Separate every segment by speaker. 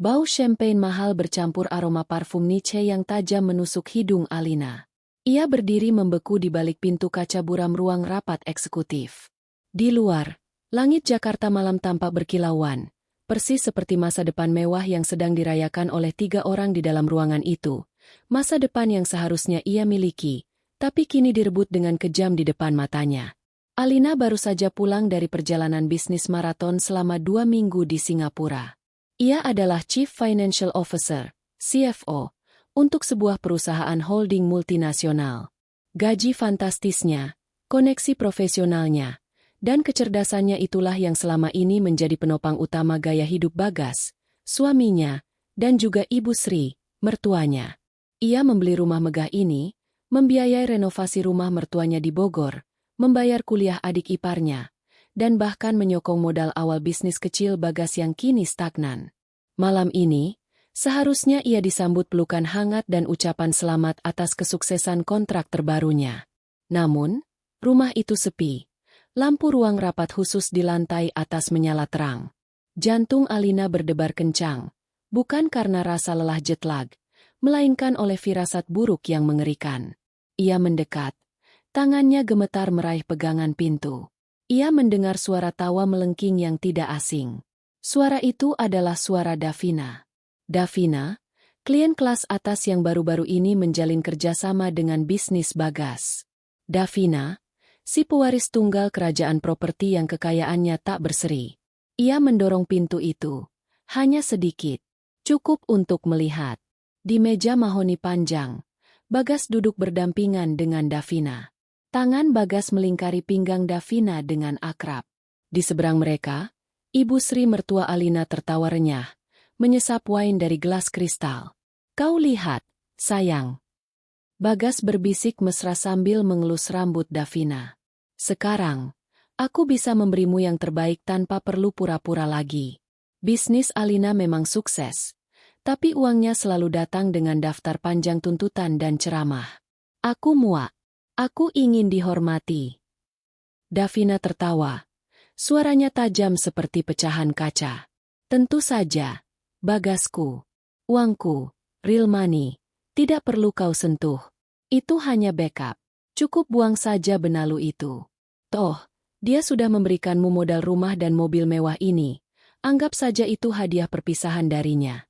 Speaker 1: Bau champagne mahal bercampur aroma parfum Niche yang tajam menusuk hidung Alina. Ia berdiri membeku di balik pintu kaca buram ruang rapat eksekutif. Di luar, langit Jakarta malam tampak berkilauan, persis seperti masa depan mewah yang sedang dirayakan oleh 3 orang di dalam ruangan itu. Masa depan yang seharusnya ia miliki, tapi kini direbut dengan kejam di depan matanya. Alina baru saja pulang dari perjalanan bisnis maraton selama 2 minggu di Singapura. Ia adalah Chief Financial Officer, CFO, untuk sebuah perusahaan holding multinasional. Gaji fantastisnya, koneksi profesionalnya, dan kecerdasannya itulah yang selama ini menjadi penopang utama gaya hidup Bagas, suaminya, dan juga Ibu Sri, mertuanya. Ia membeli rumah megah ini, membiayai renovasi rumah mertuanya di Bogor, membayar kuliah adik iparnya, dan bahkan menyokong modal awal bisnis kecil Bagas yang kini stagnan. Malam ini, seharusnya ia disambut pelukan hangat dan ucapan selamat atas kesuksesan kontrak terbarunya. Namun, rumah itu sepi. Lampu ruang rapat khusus di lantai atas menyala terang. Jantung Alina berdebar kencang, bukan karena rasa lelah jet lag, melainkan oleh firasat buruk yang mengerikan. Ia mendekat, tangannya gemetar meraih pegangan pintu. Ia mendengar suara tawa melengking yang tidak asing. Suara itu adalah suara Davina. Davina, klien kelas atas yang baru-baru ini menjalin kerjasama dengan bisnis Bagas. Davina, si pewaris tunggal kerajaan properti yang kekayaannya tak berseri. Ia mendorong pintu itu. Hanya sedikit. Cukup untuk melihat. Di meja mahoni panjang, Bagas duduk berdampingan dengan Davina. Tangan Bagas melingkari pinggang Davina dengan akrab. Di seberang mereka, Ibu Sri mertua Alina tertawa renyah, menyesap wine dari gelas kristal. "Kau lihat, sayang." Bagas berbisik mesra sambil mengelus rambut Davina. "Sekarang, aku bisa memberimu yang terbaik tanpa perlu pura-pura lagi." Bisnis Alina memang sukses, tapi uangnya selalu datang dengan daftar panjang tuntutan dan ceramah. "Aku muak. Aku ingin dihormati." Davina tertawa. Suaranya tajam seperti pecahan kaca. "Tentu saja, Bagasku. Uangku, real money, tidak perlu kau sentuh. Itu hanya backup. Cukup buang saja benalu itu. Toh, dia sudah memberikanmu modal rumah dan mobil mewah ini. Anggap saja itu hadiah perpisahan darinya."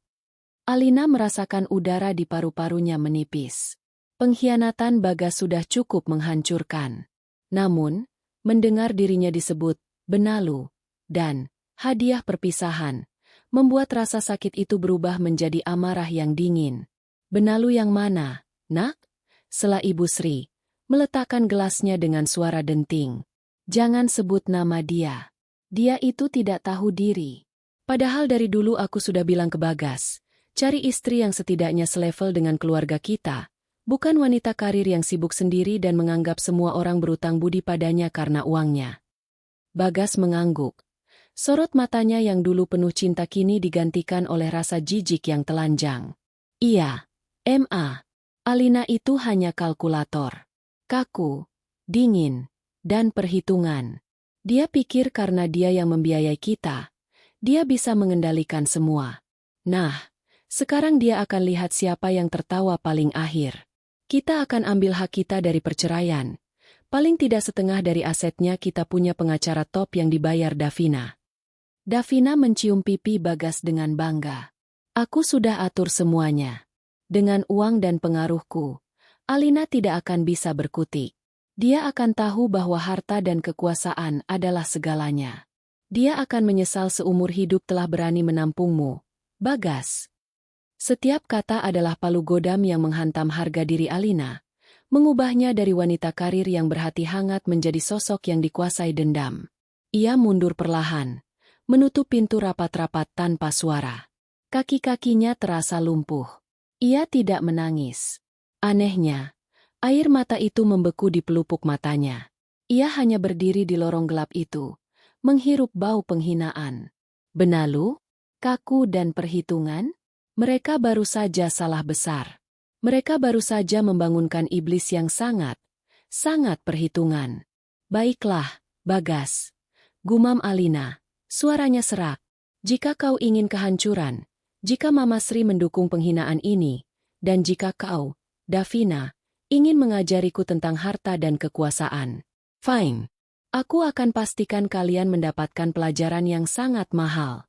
Speaker 1: Alina merasakan udara di paru-parunya menipis. Pengkhianatan Bagas sudah cukup menghancurkan. Namun, mendengar dirinya disebut benalu dan hadiah perpisahan membuat rasa sakit itu berubah menjadi amarah yang dingin. "Benalu yang mana, nak?" Sela Ibu Sri, meletakkan gelasnya dengan suara denting. "Jangan sebut nama dia. Dia itu tidak tahu diri. Padahal dari dulu aku sudah bilang ke Bagas, cari istri yang setidaknya selevel dengan keluarga kita. Bukan wanita karir yang sibuk sendiri dan menganggap semua orang berutang budi padanya karena uangnya." Bagas mengangguk. Sorot matanya yang dulu penuh cinta kini digantikan oleh rasa jijik yang telanjang. "Iya, Ma. Alina itu hanya kalkulator. Kaku, dingin, dan perhitungan. Dia pikir karena dia yang membiayai kita, dia bisa mengendalikan semua. Nah, sekarang dia akan lihat siapa yang tertawa paling akhir. Kita akan ambil hak kita dari perceraian. Paling tidak setengah dari asetnya kita punya pengacara top yang dibayar Davina." Davina mencium pipi Bagas dengan bangga. "Aku sudah atur semuanya. Dengan uang dan pengaruhku, Alina tidak akan bisa berkutik. Dia akan tahu bahwa harta dan kekuasaan adalah segalanya. Dia akan menyesal seumur hidup telah berani menampungmu, Bagas." Setiap kata adalah palu godam yang menghantam harga diri Alina, mengubahnya dari wanita karir yang berhati hangat menjadi sosok yang dikuasai dendam. Ia mundur perlahan, menutup pintu rapat-rapat tanpa suara. Kaki-kakinya terasa lumpuh. Ia tidak menangis. Anehnya, air mata itu membeku di pelupuk matanya. Ia hanya berdiri di lorong gelap itu, menghirup bau penghinaan. Benalu, kaku dan perhitungan? Mereka baru saja salah besar. Mereka baru saja membangunkan iblis yang sangat perhitungan. "Baiklah, Bagas," gumam Alina, suaranya serak. "Jika kau ingin kehancuran, Jika Mama Sri mendukung penghinaan ini, dan jika kau, Davina, ingin mengajariku tentang harta dan kekuasaan, fine. Aku akan pastikan kalian mendapatkan pelajaran yang sangat mahal.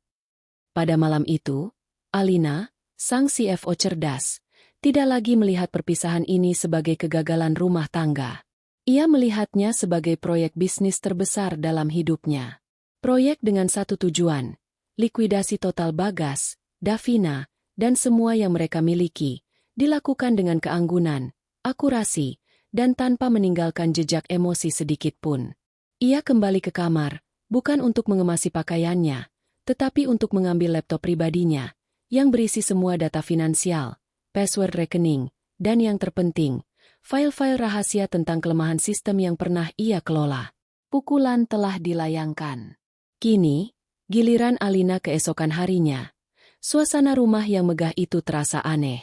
Speaker 1: Pada malam itu, Alina, sang CFO cerdas, tidak lagi melihat perpisahan ini sebagai kegagalan rumah tangga. Ia melihatnya sebagai proyek bisnis terbesar dalam hidupnya. Proyek dengan satu tujuan, likuidasi total Bagas, Davina, dan semua yang mereka miliki, dilakukan dengan keanggunan, akurasi, dan tanpa meninggalkan jejak emosi sedikit pun. Ia kembali ke kamar, bukan untuk mengemasi pakaiannya, tetapi untuk mengambil laptop pribadinya, yang berisi semua data finansial, password rekening, dan yang terpenting, file-file rahasia tentang kelemahan sistem yang pernah ia kelola. Pukulan telah dilayangkan. Kini, giliran Alina keesokan harinya. Suasana rumah yang megah itu terasa aneh.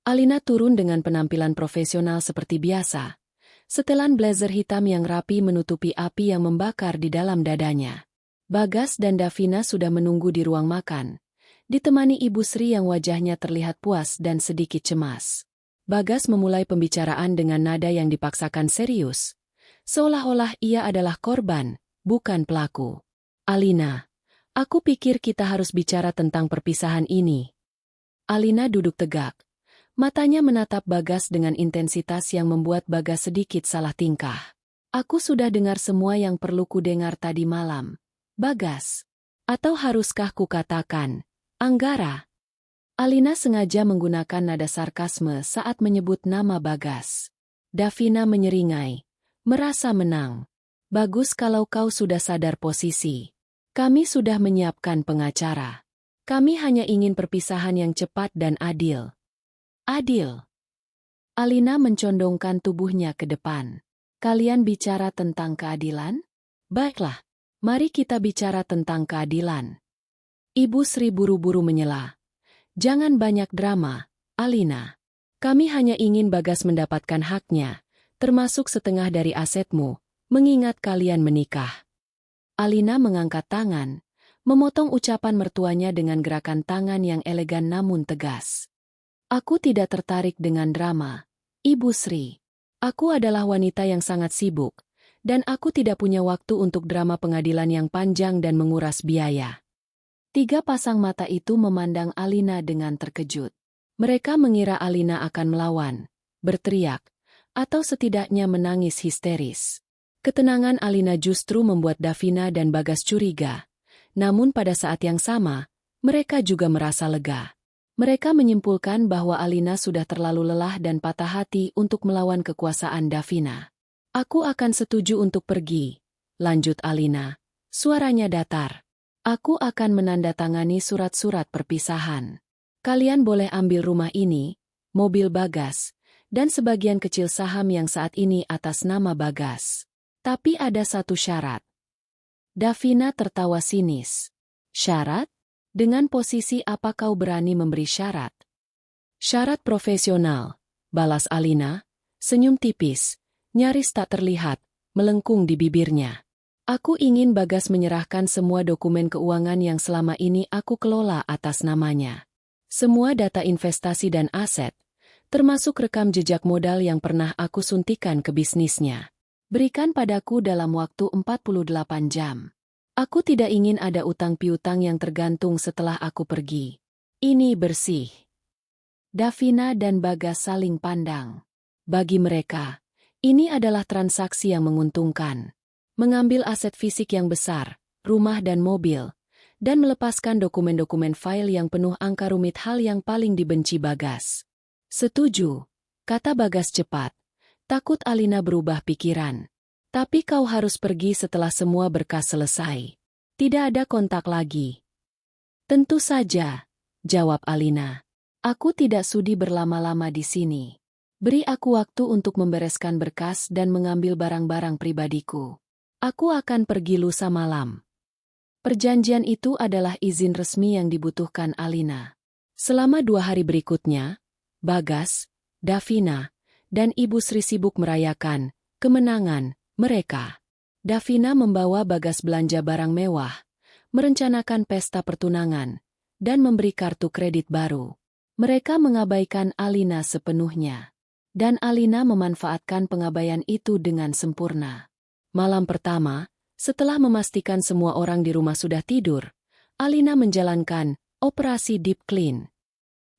Speaker 1: Alina turun dengan penampilan profesional seperti biasa. Setelan blazer hitam yang rapi menutupi api yang membakar di dalam dadanya. Bagas dan Davina sudah menunggu di ruang makan, ditemani Ibu Sri yang wajahnya terlihat puas dan sedikit cemas. Bagas memulai pembicaraan dengan nada yang dipaksakan serius, seolah-olah ia adalah korban, bukan pelaku. Alina, aku pikir kita harus bicara tentang perpisahan ini. Alina duduk tegak. Matanya menatap Bagas dengan intensitas yang membuat Bagas sedikit salah tingkah. Aku sudah dengar semua yang perlu kudengar tadi malam. Bagas. Atau haruskah kukatakan, Anggara? Alina sengaja menggunakan nada sarkasme saat menyebut nama Bagas. Davina menyeringai, merasa menang. Bagus kalau kau sudah sadar posisi. Kami sudah menyiapkan pengacara. Kami hanya ingin perpisahan yang cepat dan adil. Adil. Alina mencondongkan tubuhnya ke depan. Kalian bicara tentang keadilan? Baiklah, mari kita bicara tentang keadilan. Ibu Sri buru-buru menyela. Jangan banyak drama, Alina. Kami hanya ingin Bagas mendapatkan haknya, termasuk setengah dari asetmu, mengingat kalian menikah. Alina mengangkat tangan, memotong ucapan mertuanya dengan gerakan tangan yang elegan namun tegas. Aku tidak tertarik dengan drama, Ibu Sri. Aku adalah wanita yang sangat sibuk, dan aku tidak punya waktu untuk drama pengadilan yang panjang dan menguras biaya. Tiga pasang mata itu memandang Alina dengan terkejut. Mereka mengira Alina akan melawan, berteriak, atau setidaknya menangis histeris. Ketenangan Alina justru membuat Davina dan Bagas curiga. Namun pada saat yang sama, mereka juga merasa lega. Mereka menyimpulkan bahwa Alina sudah terlalu lelah dan patah hati untuk melawan kekuasaan Davina. Aku akan setuju untuk pergi, lanjut Alina. Suaranya datar. Aku akan menandatangani surat-surat perpisahan. Kalian boleh ambil rumah ini, mobil Bagas, dan sebagian kecil saham yang saat ini atas nama Bagas. Tapi ada satu syarat. Davina tertawa sinis. Syarat? Dengan posisi apa kau berani memberi syarat? Syarat profesional, balas Alina, senyum tipis, nyaris tak terlihat, melengkung di bibirnya. Aku ingin Bagas menyerahkan semua dokumen keuangan yang selama ini aku kelola atas namanya. Semua data investasi dan aset, termasuk rekam jejak modal yang pernah aku suntikan ke bisnisnya. Berikan padaku dalam waktu 48 jam. Aku tidak ingin ada utang piutang yang tergantung setelah aku pergi. Ini bersih. Davina dan Bagas saling pandang. Bagi mereka, ini adalah transaksi yang menguntungkan. Mengambil aset fisik yang besar, rumah dan mobil, dan melepaskan dokumen-dokumen file yang penuh angka rumit hal yang paling dibenci Bagas. Setuju, kata Bagas cepat. Takut Alina berubah pikiran. Tapi kau harus pergi setelah semua berkas selesai. Tidak ada kontak lagi. Tentu saja, jawab Alina. Aku tidak sudi berlama-lama di sini. Beri aku waktu untuk membereskan berkas dan mengambil barang-barang pribadiku. Aku akan pergi lusa malam. Perjanjian itu adalah izin resmi yang dibutuhkan Alina. Selama 2 hari berikutnya, Bagas, Davina, dan Ibu Sri sibuk merayakan kemenangan mereka. Davina membawa Bagas belanja barang mewah, merencanakan pesta pertunangan, dan memberi kartu kredit baru. Mereka mengabaikan Alina sepenuhnya. Dan Alina memanfaatkan pengabaian itu dengan sempurna. Malam pertama, setelah memastikan semua orang di rumah sudah tidur, Alina menjalankan operasi deep clean.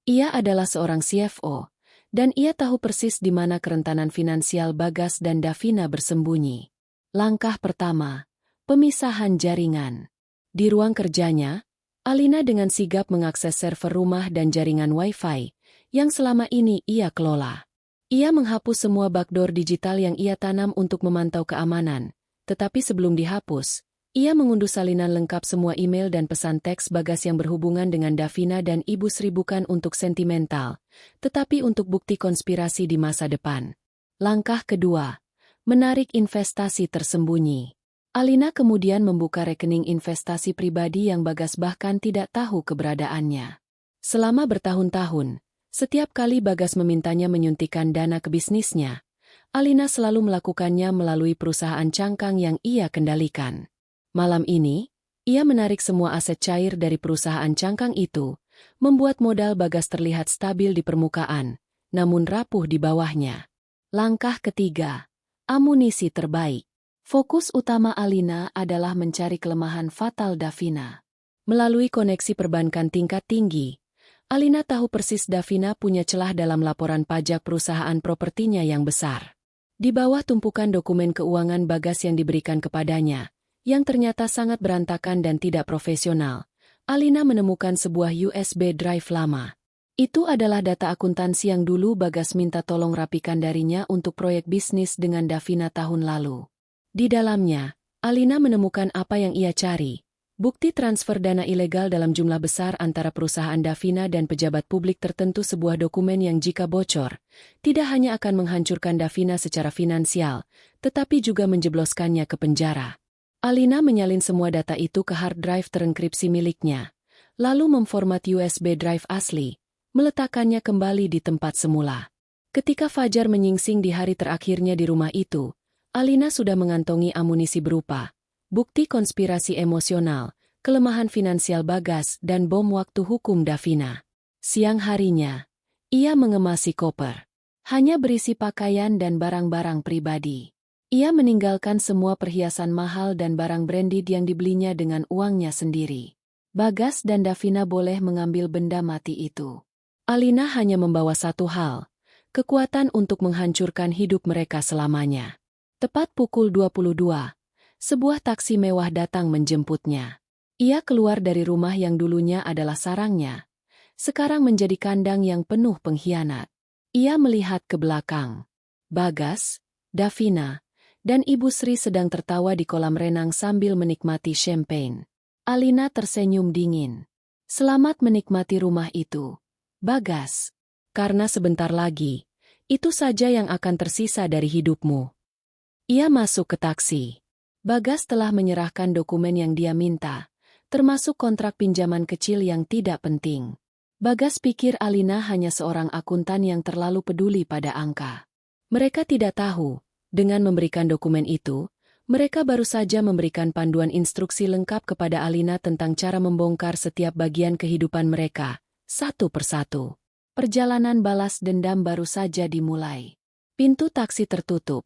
Speaker 1: Ia adalah seorang CFO, dan ia tahu persis di mana kerentanan finansial Bagas dan Davina bersembunyi. Langkah pertama, pemisahan jaringan. Di ruang kerjanya, Alina dengan sigap mengakses server rumah dan jaringan Wi-Fi yang selama ini ia kelola. Ia menghapus semua backdoor digital yang ia tanam untuk memantau keamanan, tetapi sebelum dihapus, ia mengunduh salinan lengkap semua email dan pesan teks Bagas yang berhubungan dengan Davina dan Ibu Sri bukan untuk sentimental, tetapi untuk bukti konspirasi di masa depan. Langkah kedua, menarik investasi tersembunyi. Alina kemudian membuka rekening investasi pribadi yang Bagas bahkan tidak tahu keberadaannya. Selama bertahun-tahun, setiap kali Bagas memintanya menyuntikkan dana ke bisnisnya, Alina selalu melakukannya melalui perusahaan cangkang yang ia kendalikan. Malam ini, ia menarik semua aset cair dari perusahaan cangkang itu, membuat modal Bagas terlihat stabil di permukaan, namun rapuh di bawahnya. Langkah ketiga, amunisi terbaik. Fokus utama Alina adalah mencari kelemahan fatal Davina. Melalui koneksi perbankan tingkat tinggi, Alina tahu persis Davina punya celah dalam laporan pajak perusahaan propertinya yang besar. Di bawah tumpukan dokumen keuangan Bagas yang diberikan kepadanya, yang ternyata sangat berantakan dan tidak profesional, Alina menemukan sebuah USB drive lama. Itu adalah data akuntansi yang dulu Bagas minta tolong rapikan darinya untuk proyek bisnis dengan Davina tahun lalu. Di dalamnya, Alina menemukan apa yang ia cari. Bukti transfer dana ilegal dalam jumlah besar antara perusahaan Davina dan pejabat publik tertentu, sebuah dokumen yang jika bocor, tidak hanya akan menghancurkan Davina secara finansial, tetapi juga menjebloskannya ke penjara. Alina menyalin semua data itu ke hard drive terenkripsi miliknya, lalu memformat USB drive asli, meletakkannya kembali di tempat semula. Ketika fajar menyingsing di hari terakhirnya di rumah itu, Alina sudah mengantongi amunisi berupa bukti konspirasi emosional, kelemahan finansial Bagas, dan bom waktu hukum Davina. Siang harinya, ia mengemasi koper. Hanya berisi pakaian dan barang-barang pribadi. Ia meninggalkan semua perhiasan mahal dan barang branded yang dibelinya dengan uangnya sendiri. Bagas dan Davina boleh mengambil benda mati itu. Alina hanya membawa satu hal, kekuatan untuk menghancurkan hidup mereka selamanya. Tepat pukul 22. Sebuah taksi mewah datang menjemputnya. Ia keluar dari rumah yang dulunya adalah sarangnya, sekarang menjadi kandang yang penuh pengkhianat. Ia melihat ke belakang. Bagas, Davina, dan Ibu Sri sedang tertawa di kolam renang sambil menikmati champagne. Alina tersenyum dingin. Selamat menikmati rumah itu, Bagas. Karena sebentar lagi, itu saja yang akan tersisa dari hidupmu. Ia masuk ke taksi. Bagas telah menyerahkan dokumen yang dia minta, termasuk kontrak pinjaman kecil yang tidak penting. Bagas pikir Alina hanya seorang akuntan yang terlalu peduli pada angka. Mereka tidak tahu, dengan memberikan dokumen itu, mereka baru saja memberikan panduan instruksi lengkap kepada Alina tentang cara membongkar setiap bagian kehidupan mereka, satu persatu. Perjalanan balas dendam baru saja dimulai. Pintu taksi tertutup,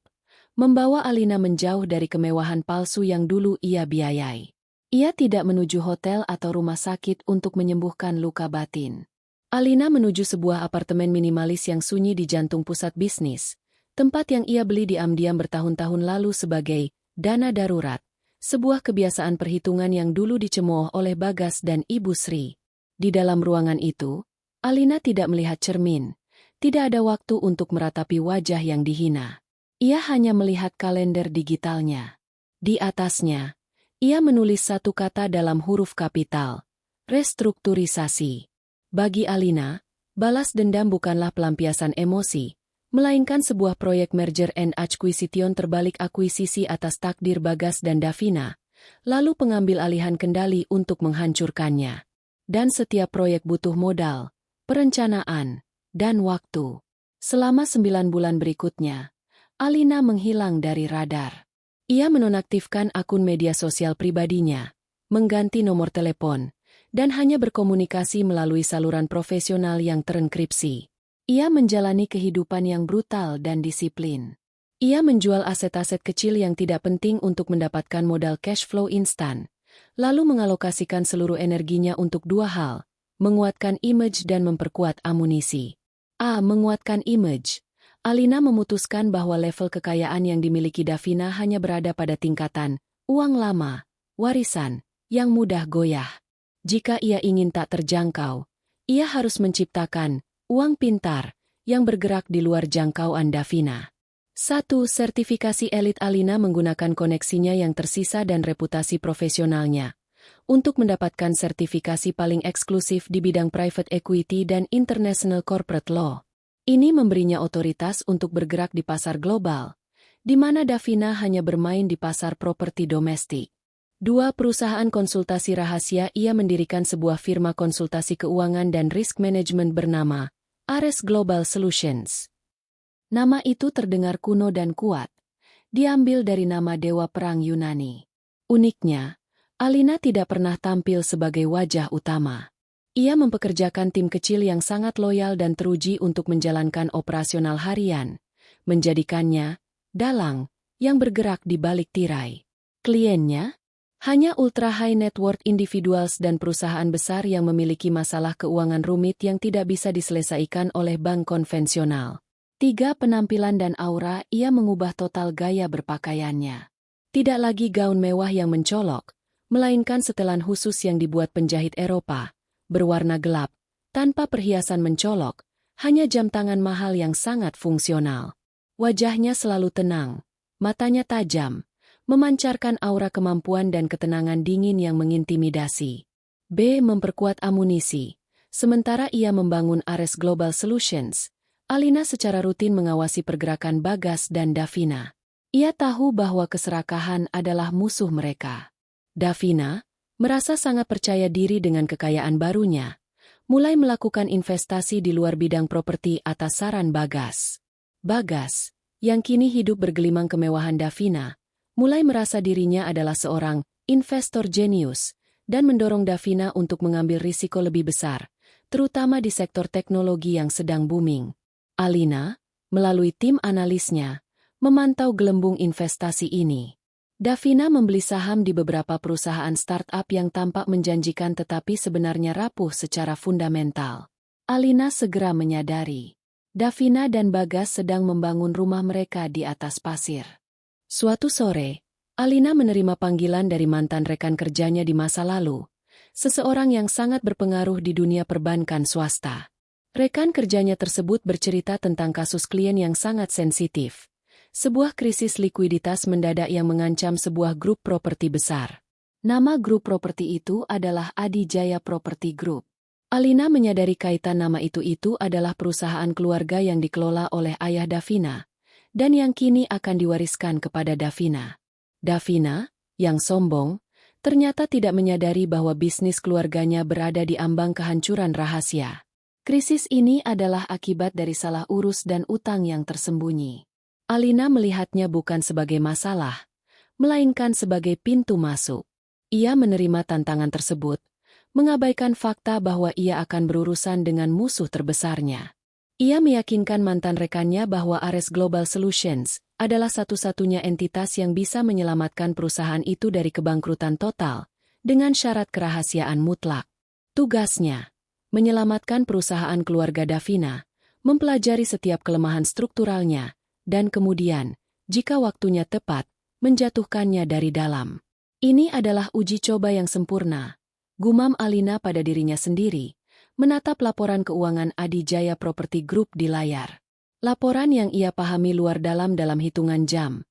Speaker 1: membawa Alina menjauh dari kemewahan palsu yang dulu ia biayai. Ia tidak menuju hotel atau rumah sakit untuk menyembuhkan luka batin. Alina menuju sebuah apartemen minimalis yang sunyi di jantung pusat bisnis, tempat yang ia beli diam-diam bertahun-tahun lalu sebagai dana darurat, sebuah kebiasaan perhitungan yang dulu dicemooh oleh Bagas dan Ibu Sri. Di dalam ruangan itu, Alina tidak melihat cermin, tidak ada waktu untuk meratapi wajah yang dihina. Ia hanya melihat kalender digitalnya. Di atasnya, ia menulis satu kata dalam huruf kapital, restrukturisasi. Bagi Alina, balas dendam bukanlah pelampiasan emosi, melainkan sebuah proyek merger and acquisition terbalik akuisisi atas takdir Bagas dan Davina, lalu pengambil alihan kendali untuk menghancurkannya. Dan setiap proyek butuh modal, perencanaan, dan waktu. Selama 9 bulan berikutnya, Alina menghilang dari radar. Ia menonaktifkan akun media sosial pribadinya, mengganti nomor telepon, dan hanya berkomunikasi melalui saluran profesional yang terenkripsi. Ia menjalani kehidupan yang brutal dan disiplin. Ia menjual aset-aset kecil yang tidak penting untuk mendapatkan modal cash flow instan, lalu mengalokasikan seluruh energinya untuk dua hal, menguatkan image dan memperkuat amunisi. Menguatkan image. Alina memutuskan bahwa level kekayaan yang dimiliki Davina hanya berada pada tingkatan uang lama, warisan, yang mudah goyah. Jika ia ingin tak terjangkau, ia harus menciptakan uang pintar yang bergerak di luar jangkauan Davina. 1. Sertifikasi elit. Alina menggunakan koneksinya yang tersisa dan reputasi profesionalnya untuk mendapatkan sertifikasi paling eksklusif di bidang private equity dan international corporate law. Ini memberinya otoritas untuk bergerak di pasar global, di mana Davina hanya bermain di pasar properti domestik. 2. Perusahaan konsultasi rahasia. Ia mendirikan sebuah firma konsultasi keuangan dan risk management bernama Ares Global Solutions. Nama itu terdengar kuno dan kuat, diambil dari nama dewa perang Yunani. Uniknya, Alina tidak pernah tampil sebagai wajah utama. Ia mempekerjakan tim kecil yang sangat loyal dan teruji untuk menjalankan operasional harian, menjadikannya dalang yang bergerak di balik tirai. Kliennya hanya ultra high net worth individuals dan perusahaan besar yang memiliki masalah keuangan rumit yang tidak bisa diselesaikan oleh bank konvensional. 3. Penampilan dan aura. Ia mengubah total gaya berpakaiannya. Tidak lagi gaun mewah yang mencolok, melainkan setelan khusus yang dibuat penjahit Eropa, berwarna gelap, tanpa perhiasan mencolok, hanya jam tangan mahal yang sangat fungsional. Wajahnya selalu tenang, matanya tajam, memancarkan aura kemampuan dan ketenangan dingin yang mengintimidasi. B. Memperkuat amunisi. Sementara ia membangun Ares Global Solutions, Alina secara rutin mengawasi pergerakan Bagas dan Davina. Ia tahu bahwa keserakahan adalah musuh mereka. Davina merasa sangat percaya diri dengan kekayaan barunya, mulai melakukan investasi di luar bidang properti atas saran Bagas. Bagas, yang kini hidup bergelimang kemewahan Davina, mulai merasa dirinya adalah seorang investor jenius dan mendorong Davina untuk mengambil risiko lebih besar, terutama di sektor teknologi yang sedang booming. Alina, melalui tim analisnya, memantau gelembung investasi ini. Davina membeli saham di beberapa perusahaan startup yang tampak menjanjikan tetapi sebenarnya rapuh secara fundamental. Alina segera menyadari, Davina dan Bagas sedang membangun rumah mereka di atas pasir. Suatu sore, Alina menerima panggilan dari mantan rekan kerjanya di masa lalu, seseorang yang sangat berpengaruh di dunia perbankan swasta. Rekan kerjanya tersebut bercerita tentang kasus klien yang sangat sensitif. Sebuah krisis likuiditas mendadak yang mengancam sebuah grup properti besar. Nama grup properti itu adalah Adi Jaya Property Group. Alina menyadari kaitan nama itu adalah perusahaan keluarga yang dikelola oleh ayah Davina, dan yang kini akan diwariskan kepada Davina. Davina, yang sombong, ternyata tidak menyadari bahwa bisnis keluarganya berada di ambang kehancuran rahasia. Krisis ini adalah akibat dari salah urus dan utang yang tersembunyi. Alina melihatnya bukan sebagai masalah, melainkan sebagai pintu masuk. Ia menerima tantangan tersebut, mengabaikan fakta bahwa ia akan berurusan dengan musuh terbesarnya. Ia meyakinkan mantan rekannya bahwa Ares Global Solutions adalah satu-satunya entitas yang bisa menyelamatkan perusahaan itu dari kebangkrutan total, dengan syarat kerahasiaan mutlak. Tugasnya menyelamatkan perusahaan keluarga Davina, mempelajari setiap kelemahan strukturalnya, dan kemudian, jika waktunya tepat, menjatuhkannya dari dalam. Ini adalah uji coba yang sempurna, gumam Alina pada dirinya sendiri, menatap laporan keuangan Adi Jaya Property Group di layar. Laporan yang ia pahami luar dalam hitungan jam,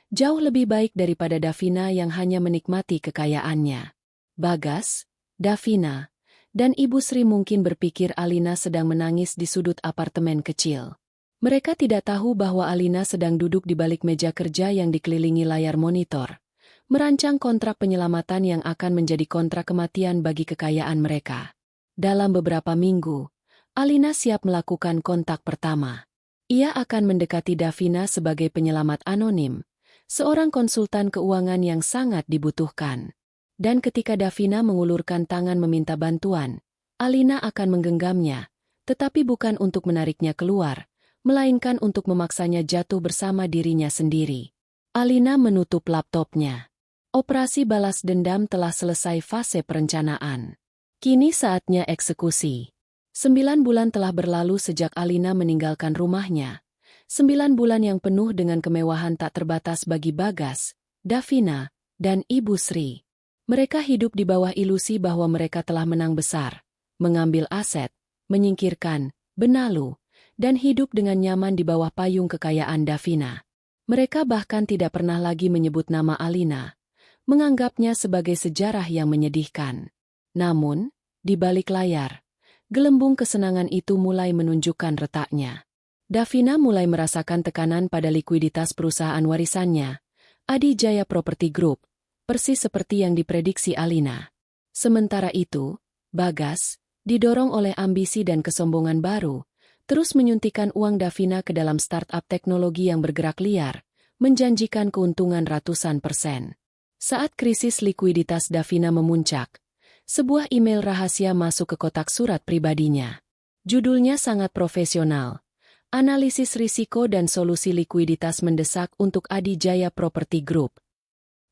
Speaker 1: jauh lebih baik daripada Davina yang hanya menikmati kekayaannya. Bagas, Davina, dan Ibu Sri mungkin berpikir Alina sedang menangis di sudut apartemen kecil. Mereka tidak tahu bahwa Alina sedang duduk di balik meja kerja yang dikelilingi layar monitor, merancang kontrak penyelamatan yang akan menjadi kontrak kematian bagi kekayaan mereka. Dalam beberapa minggu, Alina siap melakukan kontak pertama. Ia akan mendekati Davina sebagai penyelamat anonim, seorang konsultan keuangan yang sangat dibutuhkan. Dan ketika Davina mengulurkan tangan meminta bantuan, Alina akan menggenggamnya, tetapi bukan untuk menariknya keluar, melainkan untuk memaksanya jatuh bersama dirinya sendiri. Alina menutup laptopnya. Operasi balas dendam telah selesai fase perencanaan. Kini saatnya eksekusi. 9 bulan telah berlalu sejak Alina meninggalkan rumahnya. 9 bulan yang penuh dengan kemewahan tak terbatas bagi Bagas, Davina, dan Ibu Sri. Mereka hidup di bawah ilusi bahwa mereka telah menang besar, mengambil aset, menyingkirkan benalu, dan hidup dengan nyaman di bawah payung kekayaan Davina. Mereka bahkan tidak pernah lagi menyebut nama Alina, menganggapnya sebagai sejarah yang menyedihkan. Namun, di balik layar, gelembung kesenangan itu mulai menunjukkan retaknya. Davina mulai merasakan tekanan pada likuiditas perusahaan warisannya, Adi Jaya Property Group, persis seperti yang diprediksi Alina. Sementara itu, Bagas, didorong oleh ambisi dan kesombongan baru, terus menyuntikkan uang Davina ke dalam startup teknologi yang bergerak liar, menjanjikan keuntungan ratusan %. Saat krisis likuiditas Davina memuncak, sebuah email rahasia masuk ke kotak surat pribadinya. Judulnya sangat profesional. Analisis risiko dan solusi likuiditas mendesak untuk Adi Jaya Property Group.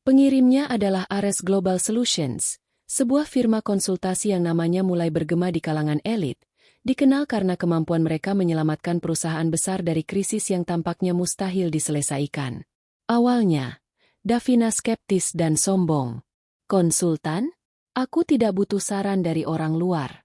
Speaker 1: Pengirimnya adalah Ares Global Solutions, sebuah firma konsultasi yang namanya mulai bergema di kalangan elit, dikenal karena kemampuan mereka menyelamatkan perusahaan besar dari krisis yang tampaknya mustahil diselesaikan. Awalnya, Davina skeptis dan sombong. Konsultan? Aku tidak butuh saran dari orang luar.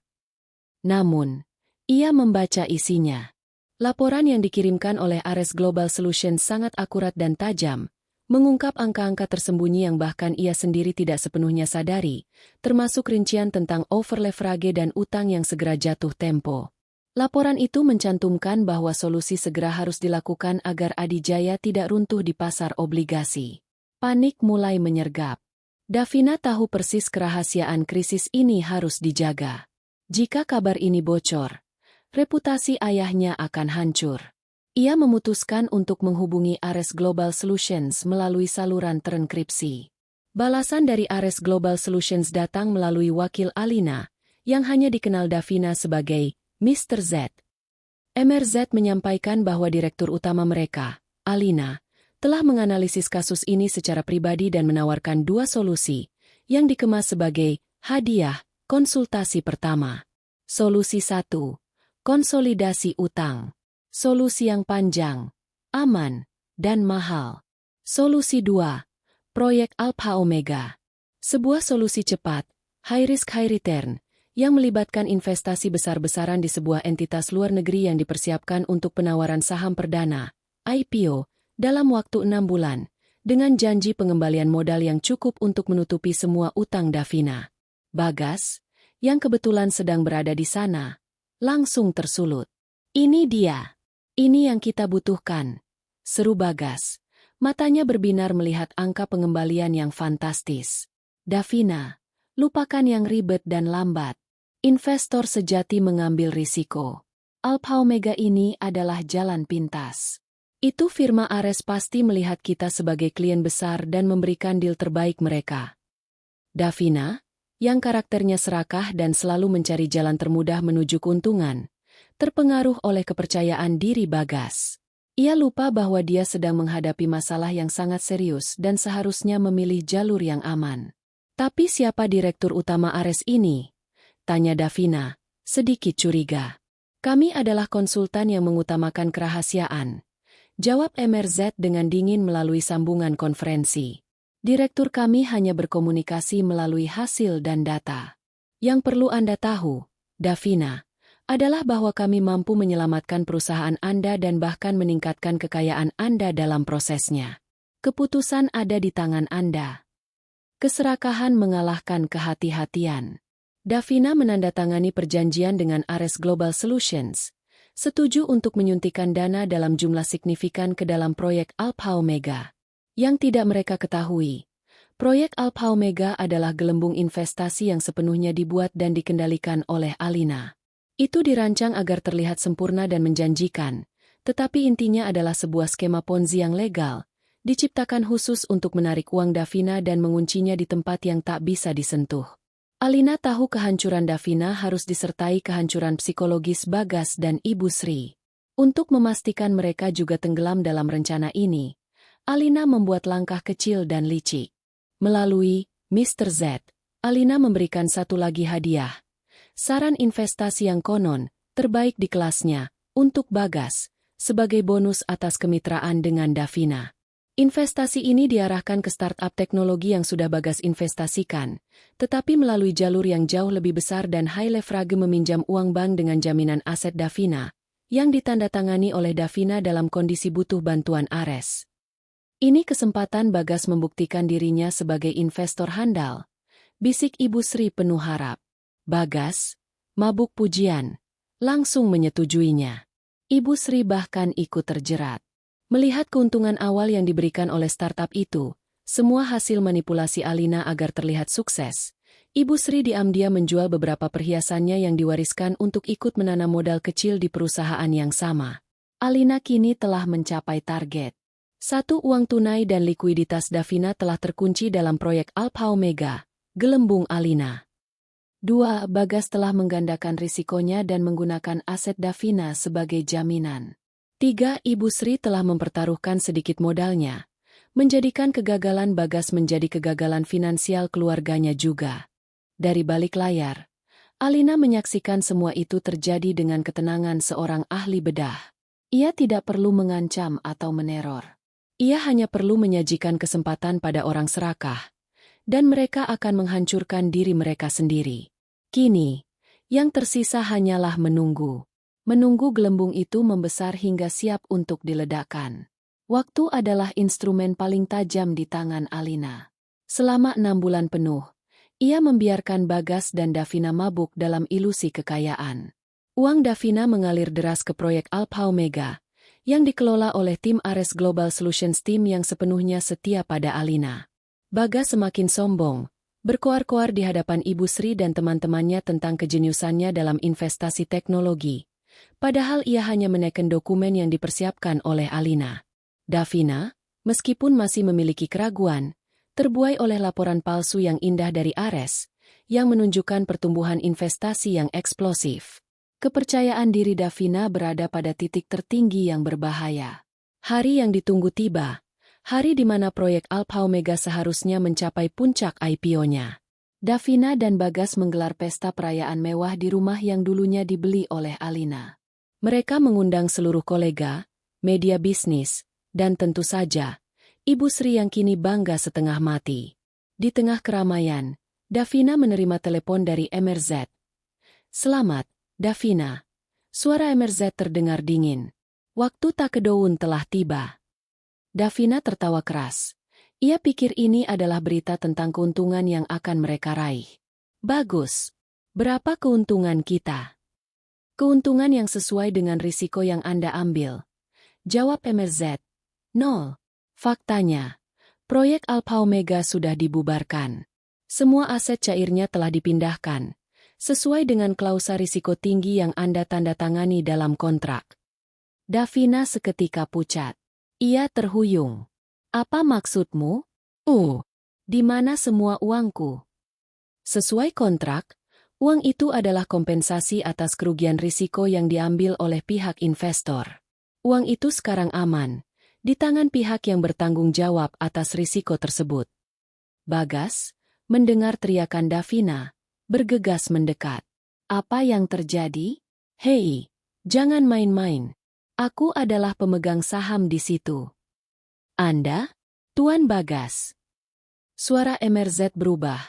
Speaker 1: Namun, ia membaca isinya. Laporan yang dikirimkan oleh Ares Global Solutions sangat akurat dan tajam, mengungkap angka-angka tersembunyi yang bahkan ia sendiri tidak sepenuhnya sadari, termasuk rincian tentang overleverage dan utang yang segera jatuh tempo. Laporan itu mencantumkan bahwa solusi segera harus dilakukan agar Adi Jaya tidak runtuh di pasar obligasi. Panik mulai menyergap. Davina tahu persis kerahasiaan krisis ini harus dijaga. Jika kabar ini bocor, reputasi ayahnya akan hancur. Ia memutuskan untuk menghubungi Ares Global Solutions melalui saluran terenkripsi. Balasan dari Ares Global Solutions datang melalui wakil Alina, yang hanya dikenal Davina sebagai Mr. Z. MRZ menyampaikan bahwa direktur utama mereka, Alina, telah menganalisis kasus ini secara pribadi dan menawarkan 2 solusi, yang dikemas sebagai hadiah konsultasi pertama. Solusi 1. Konsolidasi utang. Solusi yang panjang, aman, dan mahal. Solusi 2. Proyek Alpha Omega. Sebuah solusi cepat, high risk high return, yang melibatkan investasi besar-besaran di sebuah entitas luar negeri yang dipersiapkan untuk penawaran saham perdana, IPO, dalam waktu 6 bulan, dengan janji pengembalian modal yang cukup untuk menutupi semua utang Davina. Bagas, yang kebetulan sedang berada di sana, langsung tersulut. Ini dia. Ini yang kita butuhkan. Seru Bagas. Matanya berbinar melihat angka pengembalian yang fantastis. Davina, lupakan yang ribet dan lambat. Investor sejati mengambil risiko. Alpha Omega ini adalah jalan pintas. Itu firma Ares pasti melihat kita sebagai klien besar dan memberikan deal terbaik mereka. Davina, yang karakternya serakah dan selalu mencari jalan termudah menuju keuntungan, terpengaruh oleh kepercayaan diri Bagas. Ia lupa bahwa dia sedang menghadapi masalah yang sangat serius dan seharusnya memilih jalur yang aman. Tapi siapa direktur utama Ares ini? Tanya Davina, sedikit curiga. Kami adalah konsultan yang mengutamakan kerahasiaan. Jawab MRZ dengan dingin melalui sambungan konferensi. Direktur kami hanya berkomunikasi melalui hasil dan data. Yang perlu Anda tahu, Davina, adalah bahwa kami mampu menyelamatkan perusahaan Anda dan bahkan meningkatkan kekayaan Anda dalam prosesnya. Keputusan ada di tangan Anda. Keserakahan mengalahkan kehati-hatian. Davina menandatangani perjanjian dengan Ares Global Solutions, setuju untuk menyuntikkan dana dalam jumlah signifikan ke dalam proyek Alpha Omega. Yang tidak mereka ketahui, proyek Alpha Omega adalah gelembung investasi yang sepenuhnya dibuat dan dikendalikan oleh Alina. Itu dirancang agar terlihat sempurna dan menjanjikan, tetapi intinya adalah sebuah skema Ponzi yang legal, diciptakan khusus untuk menarik uang Davina dan menguncinya di tempat yang tak bisa disentuh. Alina tahu kehancuran Davina harus disertai kehancuran psikologis Bagas dan Ibu Sri. Untuk memastikan mereka juga tenggelam dalam rencana ini, Alina membuat langkah kecil dan licik. Melalui Mr. Z, Alina memberikan satu lagi hadiah. Saran investasi yang konon, terbaik di kelasnya, untuk Bagas, sebagai bonus atas kemitraan dengan Davina. Investasi ini diarahkan ke startup teknologi yang sudah Bagas investasikan, tetapi melalui jalur yang jauh lebih besar dan high leverage meminjam uang bank dengan jaminan aset Davina, yang ditandatangani oleh Davina dalam kondisi butuh bantuan Ares. Ini kesempatan Bagas membuktikan dirinya sebagai investor handal, bisik Ibu Sri penuh harap. Bagas, mabuk pujian, langsung menyetujuinya. Ibu Sri bahkan ikut terjerat. Melihat keuntungan awal yang diberikan oleh startup itu, semua hasil manipulasi Alina agar terlihat sukses, Ibu Sri diam-diam menjual beberapa perhiasannya yang diwariskan untuk ikut menanam modal kecil di perusahaan yang sama. Alina kini telah mencapai target. 1. Uang tunai dan likuiditas Davina telah terkunci dalam proyek Alpha Omega, gelembung Alina. 2. Bagas telah menggandakan risikonya dan menggunakan aset Davina sebagai jaminan. 3. Ibu Sri telah mempertaruhkan sedikit modalnya, menjadikan kegagalan Bagas menjadi kegagalan finansial keluarganya juga. Dari balik layar, Alina menyaksikan semua itu terjadi dengan ketenangan seorang ahli bedah. Ia tidak perlu mengancam atau meneror. Ia hanya perlu menyajikan kesempatan pada orang serakah, dan mereka akan menghancurkan diri mereka sendiri. Kini, yang tersisa hanyalah menunggu. Menunggu gelembung itu membesar hingga siap untuk diledakkan. Waktu adalah instrumen paling tajam di tangan Alina. Selama 6 bulan penuh, ia membiarkan Bagas dan Davina mabuk dalam ilusi kekayaan. Uang Davina mengalir deras ke proyek Alpha Omega, yang dikelola oleh tim Ares Global Solutions Team yang sepenuhnya setia pada Alina. Bagas semakin sombong, berkoar-koar di hadapan Ibu Sri dan teman-temannya tentang kejeniusannya dalam investasi teknologi. Padahal ia hanya menekan dokumen yang dipersiapkan oleh Alina. Davina, meskipun masih memiliki keraguan, terbuai oleh laporan palsu yang indah dari Ares, yang menunjukkan pertumbuhan investasi yang eksplosif. Kepercayaan diri Davina berada pada titik tertinggi yang berbahaya. Hari yang ditunggu tiba, hari di mana proyek Alpha Omega seharusnya mencapai puncak IPO-nya. Davina dan Bagas menggelar pesta perayaan mewah di rumah yang dulunya dibeli oleh Alina. Mereka mengundang seluruh kolega, media bisnis, dan tentu saja, Ibu Sri yang kini bangga setengah mati. Di tengah keramaian, Davina menerima telepon dari MRZ. "Selamat, Davina." Suara MRZ terdengar dingin. "Waktu Takedown telah tiba." Davina tertawa keras. Ia pikir ini adalah berita tentang keuntungan yang akan mereka raih. "Bagus. Berapa keuntungan kita?" "Keuntungan yang sesuai dengan risiko yang Anda ambil," jawab MRZ. "Nol." Faktanya, proyek Alpha Omega sudah dibubarkan. Semua aset cairnya telah dipindahkan, sesuai dengan klausa risiko tinggi yang Anda tanda tangani dalam kontrak. Davina seketika pucat. Ia terhuyung. "Apa maksudmu?" Di mana semua uangku?" "Sesuai kontrak, uang itu adalah kompensasi atas kerugian risiko yang diambil oleh pihak investor. Uang itu sekarang aman, di tangan pihak yang bertanggung jawab atas risiko tersebut." Bagas, mendengar teriakan Davina, bergegas mendekat. "Apa yang terjadi?" "Hei, jangan main-main. Aku adalah pemegang saham di situ." "Anda, Tuan Bagas?" Suara MRZ berubah,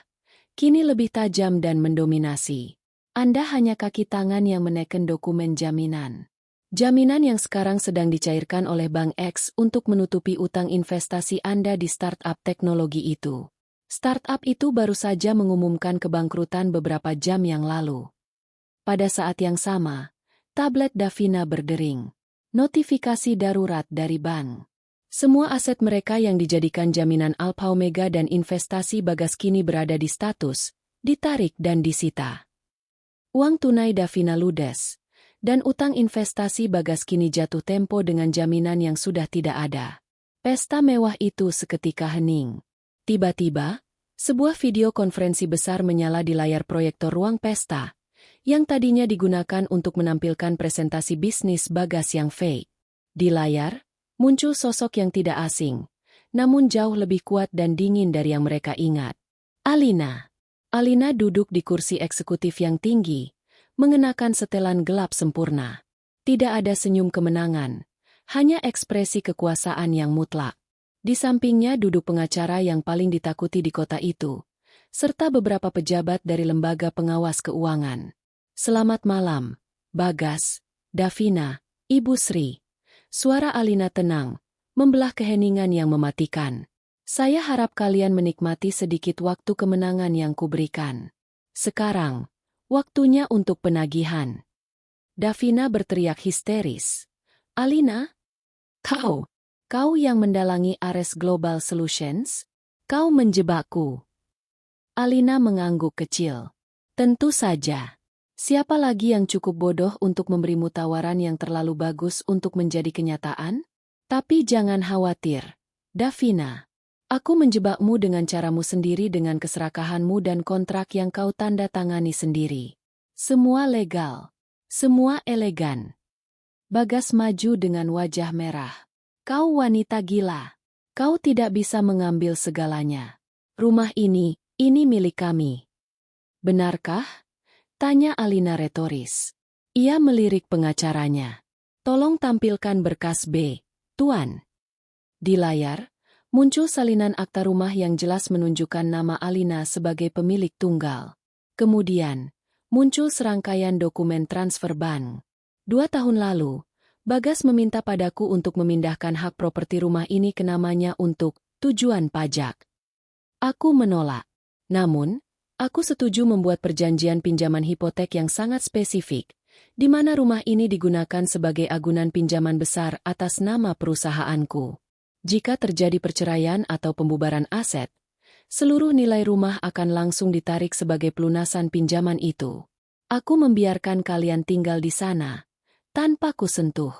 Speaker 1: kini lebih tajam dan mendominasi. "Anda hanya kaki tangan yang menekan dokumen jaminan. Jaminan yang sekarang sedang dicairkan oleh Bank X untuk menutupi utang investasi Anda di startup teknologi itu. Startup itu baru saja mengumumkan kebangkrutan beberapa jam yang lalu." Pada saat yang sama, tablet Davina berdering. Notifikasi darurat dari bank. Semua aset mereka yang dijadikan jaminan Alpha Omega dan investasi Bagas kini berada di status, ditarik dan disita. Uang tunai Davina ludes, dan utang investasi Bagas kini jatuh tempo dengan jaminan yang sudah tidak ada. Pesta mewah itu seketika hening. Tiba-tiba, sebuah video konferensi besar menyala di layar proyektor ruang pesta, yang tadinya digunakan untuk menampilkan presentasi bisnis Bagas yang fake. Di layar, muncul sosok yang tidak asing, namun jauh lebih kuat dan dingin dari yang mereka ingat. Alina. Alina duduk di kursi eksekutif yang tinggi, mengenakan setelan gelap sempurna. Tidak ada senyum kemenangan, hanya ekspresi kekuasaan yang mutlak. Di sampingnya duduk pengacara yang paling ditakuti di kota itu, serta beberapa pejabat dari lembaga pengawas keuangan. Selamat malam, Bagas, Davina, Ibu Sri. Suara Alina tenang, membelah keheningan yang mematikan. Saya harap kalian menikmati sedikit waktu kemenangan yang kuberikan. Sekarang, waktunya untuk penagihan. Davina berteriak histeris. Alina? Kau yang mendalangi Ares Global Solutions? Kau menjebakku. Alina mengangguk kecil. Tentu saja. Siapa lagi yang cukup bodoh untuk memberimu tawaran yang terlalu bagus untuk menjadi kenyataan? Tapi jangan khawatir, Davina. Aku menjebakmu dengan caramu sendiri dengan keserakahanmu dan kontrak yang kau tanda tangani sendiri. Semua legal. Semua elegan. Bagas maju dengan wajah merah. Kau wanita gila. Kau tidak bisa mengambil segalanya. Rumah ini milik kami. Benarkah? Tanya Alina retoris. Ia melirik pengacaranya. Tolong tampilkan berkas B, Tuan. Di layar, muncul salinan akta rumah yang jelas menunjukkan nama Alina sebagai pemilik tunggal. Kemudian, muncul serangkaian dokumen transfer bank. 2 tahun lalu, Bagas meminta padaku untuk memindahkan hak properti rumah ini ke namanya untuk tujuan pajak. Aku menolak. Namun, aku setuju membuat perjanjian pinjaman hipotek yang sangat spesifik, di mana rumah ini digunakan sebagai agunan pinjaman besar atas nama perusahaanku. Jika terjadi perceraian atau pembubaran aset, seluruh nilai rumah akan langsung ditarik sebagai pelunasan pinjaman itu. Aku membiarkan kalian tinggal di sana, tanpa kusentuh.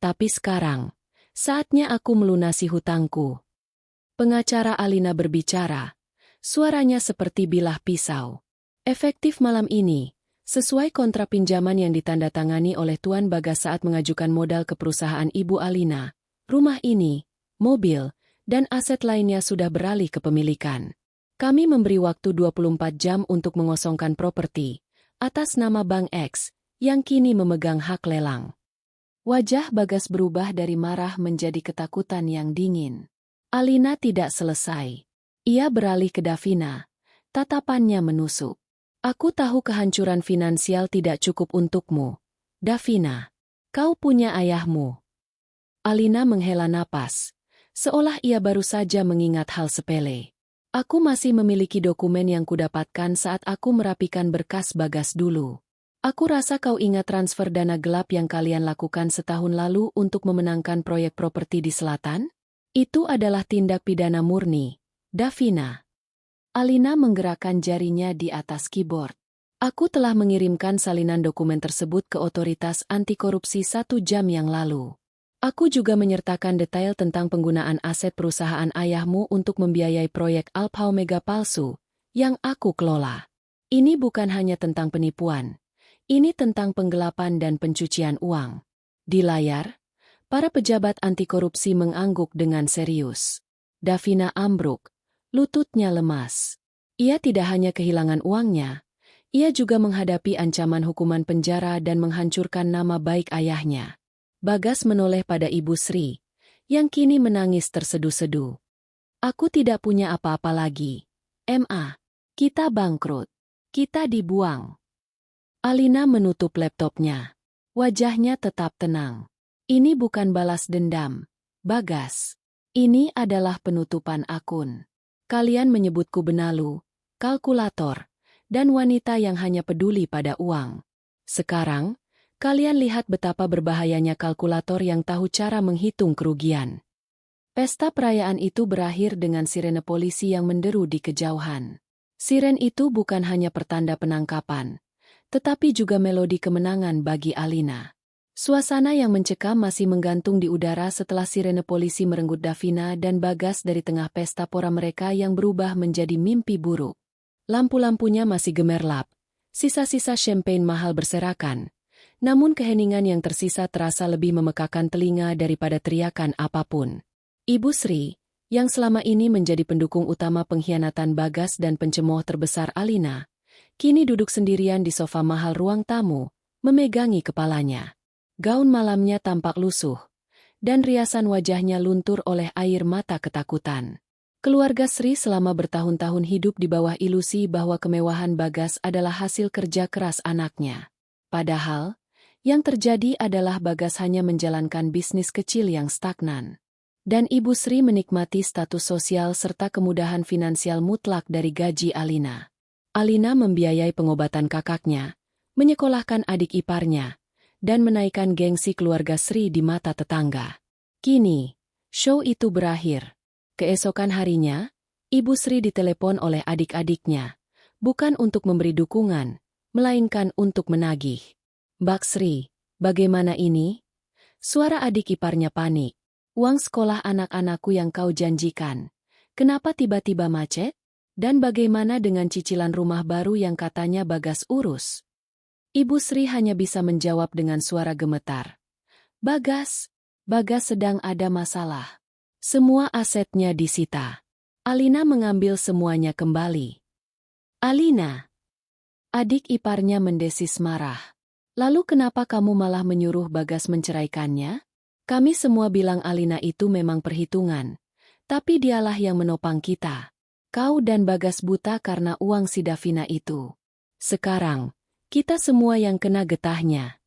Speaker 1: Tapi sekarang, saatnya aku melunasi hutangku. Pengacara Alina berbicara, suaranya seperti bilah pisau. Efektif malam ini, sesuai kontrak pinjaman yang ditandatangani oleh Tuan Bagas saat mengajukan modal ke perusahaan Ibu Alina, rumah ini, mobil, dan aset lainnya sudah beralih kepemilikan. Kami memberi waktu 24 jam untuk mengosongkan properti atas nama Bank X yang kini memegang hak lelang. Wajah Bagas berubah dari marah menjadi ketakutan yang dingin. Alina tidak selesai. Ia beralih ke Davina. Tatapannya menusuk. Aku tahu kehancuran finansial tidak cukup untukmu. Davina, kau punya ayahmu. Alina menghela napas, seolah ia baru saja mengingat hal sepele. Aku masih memiliki dokumen yang kudapatkan saat aku merapikan berkas Bagas dulu. Aku rasa kau ingat transfer dana gelap yang kalian lakukan setahun lalu untuk memenangkan proyek properti di selatan? Itu adalah tindak pidana murni, Davina. Alina menggerakkan jarinya di atas keyboard. Aku telah mengirimkan salinan dokumen tersebut ke otoritas anti korupsi 1 jam yang lalu. Aku juga menyertakan detail tentang penggunaan aset perusahaan ayahmu untuk membiayai proyek Alpha Omega palsu yang aku kelola. Ini bukan hanya tentang penipuan. Ini tentang penggelapan dan pencucian uang. Di layar, para pejabat anti korupsi mengangguk dengan serius. Davina ambruk, lututnya lemas. Ia tidak hanya kehilangan uangnya, ia juga menghadapi ancaman hukuman penjara dan menghancurkan nama baik ayahnya. Bagas menoleh pada Ibu Sri, yang kini menangis terseduh-seduh. Aku tidak punya apa-apa lagi. Kita bangkrut. Kita dibuang. Alina menutup laptopnya. Wajahnya tetap tenang. Ini bukan balas dendam, Bagas. Ini adalah penutupan akun. Kalian menyebutku benalu, kalkulator, dan wanita yang hanya peduli pada uang. Sekarang, kalian lihat betapa berbahayanya kalkulator yang tahu cara menghitung kerugian. Pesta perayaan itu berakhir dengan sirene polisi yang menderu di kejauhan. Siren itu bukan hanya pertanda penangkapan, tetapi juga melodi kemenangan bagi Alina. Suasana yang mencekam masih menggantung di udara setelah sirene polisi merenggut Davina dan Bagas dari tengah pesta pora mereka yang berubah menjadi mimpi buruk. Lampu-lampunya masih gemerlap, sisa-sisa champagne mahal berserakan. Namun keheningan yang tersisa terasa lebih memekakan telinga daripada teriakan apapun. Ibu Sri, yang selama ini menjadi pendukung utama pengkhianatan Bagas dan pencemooh terbesar Alina, kini duduk sendirian di sofa mahal ruang tamu, memegangi kepalanya. Gaun malamnya tampak lusuh, dan riasan wajahnya luntur oleh air mata ketakutan. Keluarga Sri selama bertahun-tahun hidup di bawah ilusi bahwa kemewahan Bagas adalah hasil kerja keras anaknya. Padahal, yang terjadi adalah Bagas hanya menjalankan bisnis kecil yang stagnan. Dan Ibu Sri menikmati status sosial serta kemudahan finansial mutlak dari gaji Alina. Alina membiayai pengobatan kakaknya, menyekolahkan adik iparnya, dan menaikkan gengsi keluarga Sri di mata tetangga. Kini, show itu berakhir. Keesokan harinya, Ibu Sri ditelepon oleh adik-adiknya, bukan untuk memberi dukungan, melainkan untuk menagih. "Mbak Sri, bagaimana ini?" Suara adik iparnya panik. "Uang sekolah anak-anakku yang kau janjikan. Kenapa tiba-tiba macet? Dan bagaimana dengan cicilan rumah baru yang katanya Bagas urus?" Ibu Sri hanya bisa menjawab dengan suara gemetar. Bagas sedang ada masalah. Semua asetnya disita. Alina mengambil semuanya kembali." "Alina?" Adik iparnya mendesis marah. "Lalu kenapa kamu malah menyuruh Bagas menceraikannya? Kami semua bilang Alina itu memang perhitungan. Tapi dialah yang menopang kita. Kau dan Bagas buta karena uang si Davina itu. Sekarang, kita semua yang kena getahnya."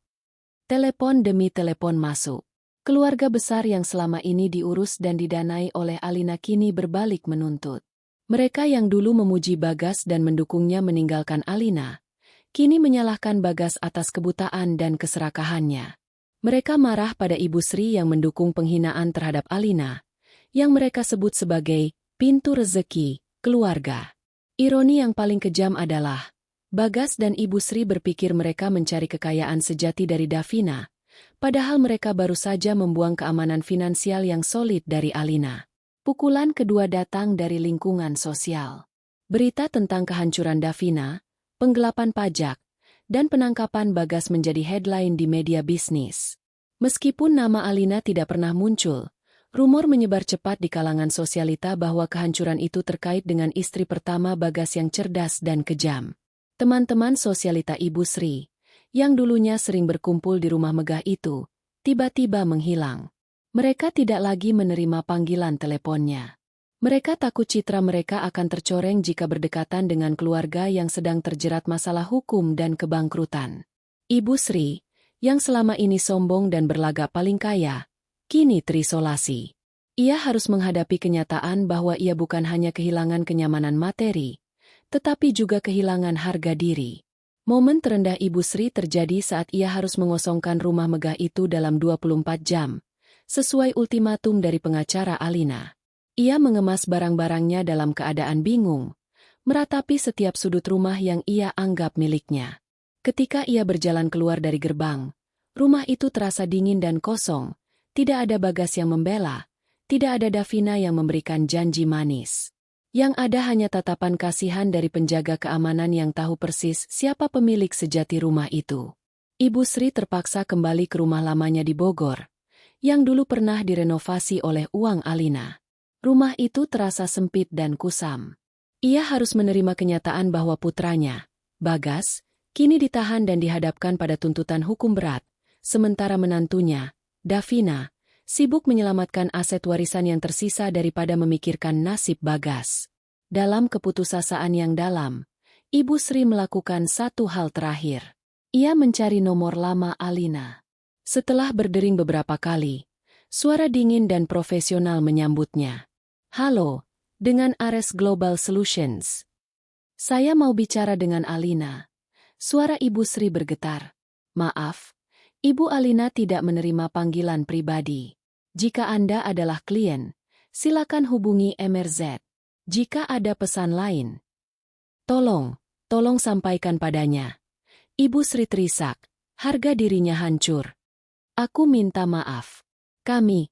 Speaker 1: Telepon demi telepon masuk. Keluarga besar yang selama ini diurus dan didanai oleh Alina kini berbalik menuntut. Mereka yang dulu memuji Bagas dan mendukungnya meninggalkan Alina, kini menyalahkan Bagas atas kebutaan dan keserakahannya. Mereka marah pada Ibu Sri yang mendukung penghinaan terhadap Alina, yang mereka sebut sebagai pintu rezeki keluarga. Ironi yang paling kejam adalah, Bagas dan Ibu Sri berpikir mereka mencari kekayaan sejati dari Davina, padahal mereka baru saja membuang keamanan finansial yang solid dari Alina. Pukulan kedua datang dari lingkungan sosial. Berita tentang kehancuran Davina, penggelapan pajak, dan penangkapan Bagas menjadi headline di media bisnis. Meskipun nama Alina tidak pernah muncul, rumor menyebar cepat di kalangan sosialita bahwa kehancuran itu terkait dengan istri pertama Bagas yang cerdas dan kejam. Teman-teman sosialita Ibu Sri, yang dulunya sering berkumpul di rumah megah itu, tiba-tiba menghilang. Mereka tidak lagi menerima panggilan teleponnya. Mereka takut citra mereka akan tercoreng jika berdekatan dengan keluarga yang sedang terjerat masalah hukum dan kebangkrutan. Ibu Sri, yang selama ini sombong dan berlagak paling kaya, kini terisolasi. Ia harus menghadapi kenyataan bahwa ia bukan hanya kehilangan kenyamanan materi, tetapi juga kehilangan harga diri. Momen terendah Ibu Sri terjadi saat ia harus mengosongkan rumah megah itu dalam 24 jam, sesuai ultimatum dari pengacara Alina. Ia mengemas barang-barangnya dalam keadaan bingung, meratapi setiap sudut rumah yang ia anggap miliknya. Ketika ia berjalan keluar dari gerbang, rumah itu terasa dingin dan kosong, tidak ada Bagas yang membela, tidak ada Davina yang memberikan janji manis. Yang ada hanya tatapan kasihan dari penjaga keamanan yang tahu persis siapa pemilik sejati rumah itu. Ibu Sri terpaksa kembali ke rumah lamanya di Bogor, yang dulu pernah direnovasi oleh uang Alina. Rumah itu terasa sempit dan kusam. Ia harus menerima kenyataan bahwa putranya, Bagas, kini ditahan dan dihadapkan pada tuntutan hukum berat, sementara menantunya, Davina, sibuk menyelamatkan aset warisan yang tersisa daripada memikirkan nasib Bagas. Dalam keputusasaan yang dalam, Ibu Sri melakukan satu hal terakhir. Ia mencari nomor lama Alina. Setelah berdering beberapa kali, suara dingin dan profesional menyambutnya. "Halo, dengan Ares Global Solutions. Saya mau bicara dengan Alina." Suara Ibu Sri bergetar. "Maaf, Ibu Alina tidak menerima panggilan pribadi. Jika Anda adalah klien, silakan hubungi MRZ. Jika ada pesan lain, tolong sampaikan padanya." Ibu Sri terisak, harga dirinya hancur. Aku minta maaf. Kami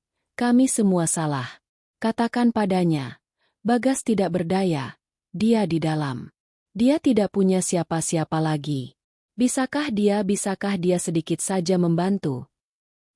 Speaker 1: semua salah. Katakan padanya. Bagas tidak berdaya. Dia di dalam. Dia tidak punya siapa-siapa lagi. Bisakah dia sedikit saja membantu?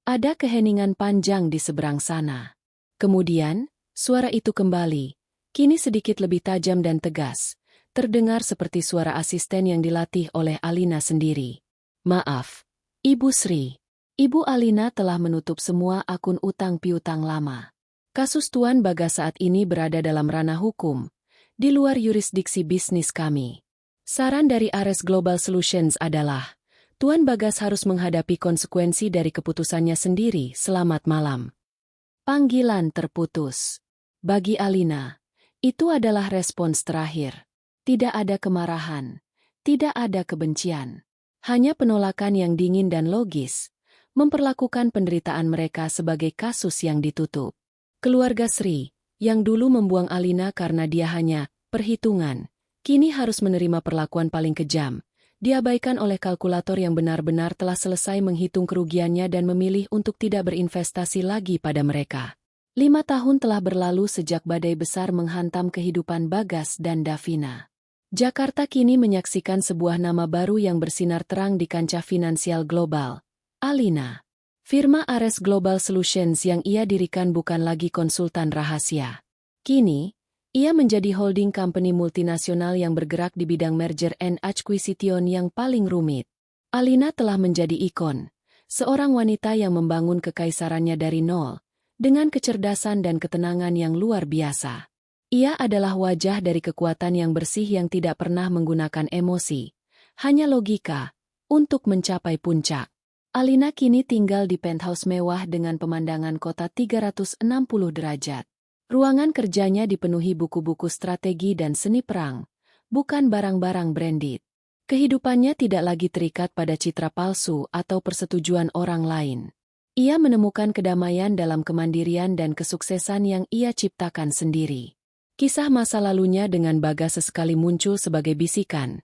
Speaker 1: Ada keheningan panjang di seberang sana. Kemudian, suara itu kembali. Kini sedikit lebih tajam dan tegas. Terdengar seperti suara asisten yang dilatih oleh Alina sendiri. Maaf, Ibu Sri. Ibu Alina telah menutup semua akun utang piutang lama. Kasus Tuan Bagas saat ini berada dalam ranah hukum, di luar yurisdiksi bisnis kami. Saran dari Ares Global Solutions adalah, Tuan Bagas harus menghadapi konsekuensi dari keputusannya sendiri. Selamat malam. Panggilan terputus. Bagi Alina, itu adalah respons terakhir. Tidak ada kemarahan, tidak ada kebencian. Hanya penolakan yang dingin dan logis, memperlakukan penderitaan mereka sebagai kasus yang ditutup. Keluarga Sri, yang dulu membuang Alina karena dia hanya perhitungan, kini harus menerima perlakuan paling kejam. Diabaikan oleh kalkulator yang benar-benar telah selesai menghitung kerugiannya dan memilih untuk tidak berinvestasi lagi pada mereka. 5 tahun telah berlalu sejak badai besar menghantam kehidupan Bagas dan Davina. Jakarta kini menyaksikan sebuah nama baru yang bersinar terang di kancah finansial global. Alina. Firma Ares Global Solutions yang ia dirikan bukan lagi konsultan rahasia. Kini, ia menjadi holding company multinasional yang bergerak di bidang merger and acquisition yang paling rumit. Alina telah menjadi ikon, seorang wanita yang membangun kekaisarannya dari nol, dengan kecerdasan dan ketenangan yang luar biasa. Ia adalah wajah dari kekuatan yang bersih yang tidak pernah menggunakan emosi, hanya logika, untuk mencapai puncak. Alina kini tinggal di penthouse mewah dengan pemandangan kota 360 derajat. Ruangan kerjanya dipenuhi buku-buku strategi dan seni perang, bukan barang-barang branded. Kehidupannya tidak lagi terikat pada citra palsu atau persetujuan orang lain. Ia menemukan kedamaian dalam kemandirian dan kesuksesan yang ia ciptakan sendiri. Kisah masa lalunya dengan Bagas sesekali muncul sebagai bisikan,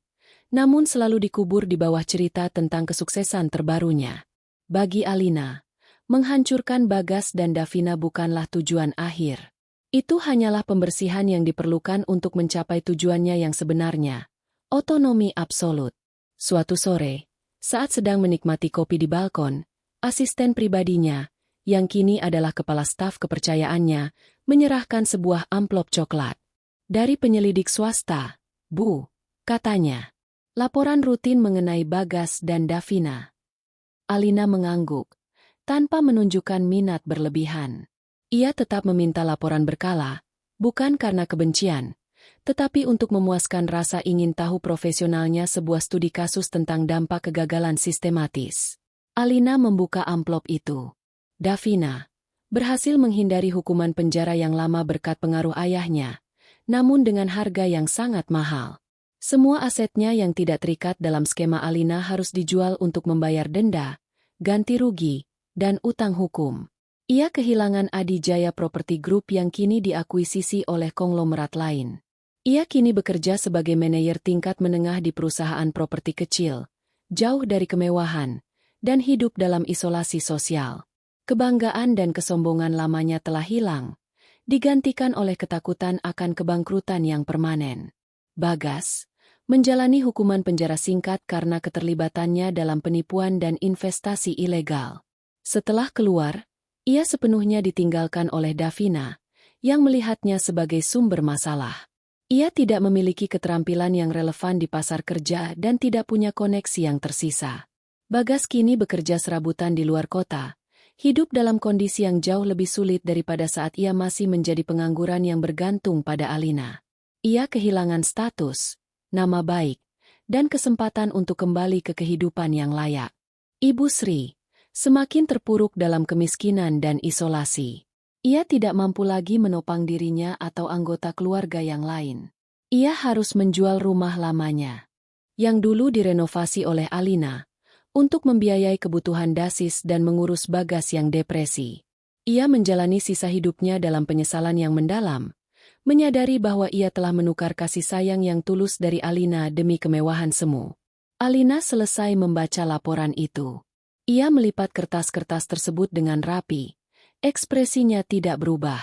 Speaker 1: namun selalu dikubur di bawah cerita tentang kesuksesan terbarunya. Bagi Alina, menghancurkan Bagas dan Davina bukanlah tujuan akhir. Itu hanyalah pembersihan yang diperlukan untuk mencapai tujuannya yang sebenarnya, otonomi absolut. Suatu sore, saat sedang menikmati kopi di balkon, asisten pribadinya, yang kini adalah kepala staf kepercayaannya, menyerahkan sebuah amplop coklat. Dari penyelidik swasta, Bu, katanya. Laporan rutin mengenai Bagas dan Davina. Alina mengangguk, tanpa menunjukkan minat berlebihan. Ia tetap meminta laporan berkala, bukan karena kebencian, tetapi untuk memuaskan rasa ingin tahu profesionalnya sebuah studi kasus tentang dampak kegagalan sistematis. Alina membuka amplop itu. Davina berhasil menghindari hukuman penjara yang lama berkat pengaruh ayahnya, namun dengan harga yang sangat mahal. Semua asetnya yang tidak terikat dalam skema Alina harus dijual untuk membayar denda, ganti rugi, dan utang hukum. Ia kehilangan Adijaya Property Group yang kini diakuisisi oleh konglomerat lain. Ia kini bekerja sebagai manajer tingkat menengah di perusahaan properti kecil, jauh dari kemewahan, dan hidup dalam isolasi sosial. Kebanggaan dan kesombongan lamanya telah hilang, digantikan oleh ketakutan akan kebangkrutan yang permanen. Bagas menjalani hukuman penjara singkat karena keterlibatannya dalam penipuan dan investasi ilegal. Setelah keluar, ia sepenuhnya ditinggalkan oleh Davina, yang melihatnya sebagai sumber masalah. Ia tidak memiliki keterampilan yang relevan di pasar kerja dan tidak punya koneksi yang tersisa. Bagas kini bekerja serabutan di luar kota, hidup dalam kondisi yang jauh lebih sulit daripada saat ia masih menjadi pengangguran yang bergantung pada Alina. Ia kehilangan status, nama baik, dan kesempatan untuk kembali ke kehidupan yang layak. Ibu Sri semakin terpuruk dalam kemiskinan dan isolasi. Ia tidak mampu lagi menopang dirinya atau anggota keluarga yang lain. Ia harus menjual rumah lamanya, yang dulu direnovasi oleh Alina, untuk membiayai kebutuhan dasis dan mengurus Bagas yang depresi. Ia menjalani sisa hidupnya dalam penyesalan yang mendalam, menyadari bahwa ia telah menukar kasih sayang yang tulus dari Alina demi kemewahan semu. Alina selesai membaca laporan itu. Ia melipat kertas-kertas tersebut dengan rapi. Ekspresinya tidak berubah.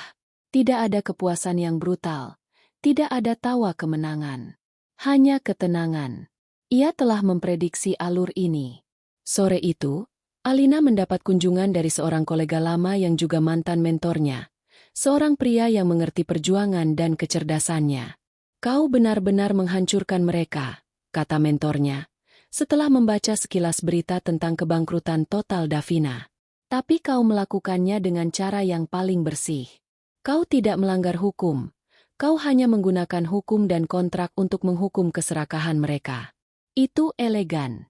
Speaker 1: Tidak ada kepuasan yang brutal. Tidak ada tawa kemenangan. Hanya ketenangan. Ia telah memprediksi alur ini. Sore itu, Alina mendapat kunjungan dari seorang kolega lama yang juga mantan mentornya. Seorang pria yang mengerti perjuangan dan kecerdasannya. "Kau benar-benar menghancurkan mereka," kata mentornya, setelah membaca sekilas berita tentang kebangkrutan total Davina. "Tapi kau melakukannya dengan cara yang paling bersih. Kau tidak melanggar hukum. Kau hanya menggunakan hukum dan kontrak untuk menghukum keserakahan mereka. Itu elegan."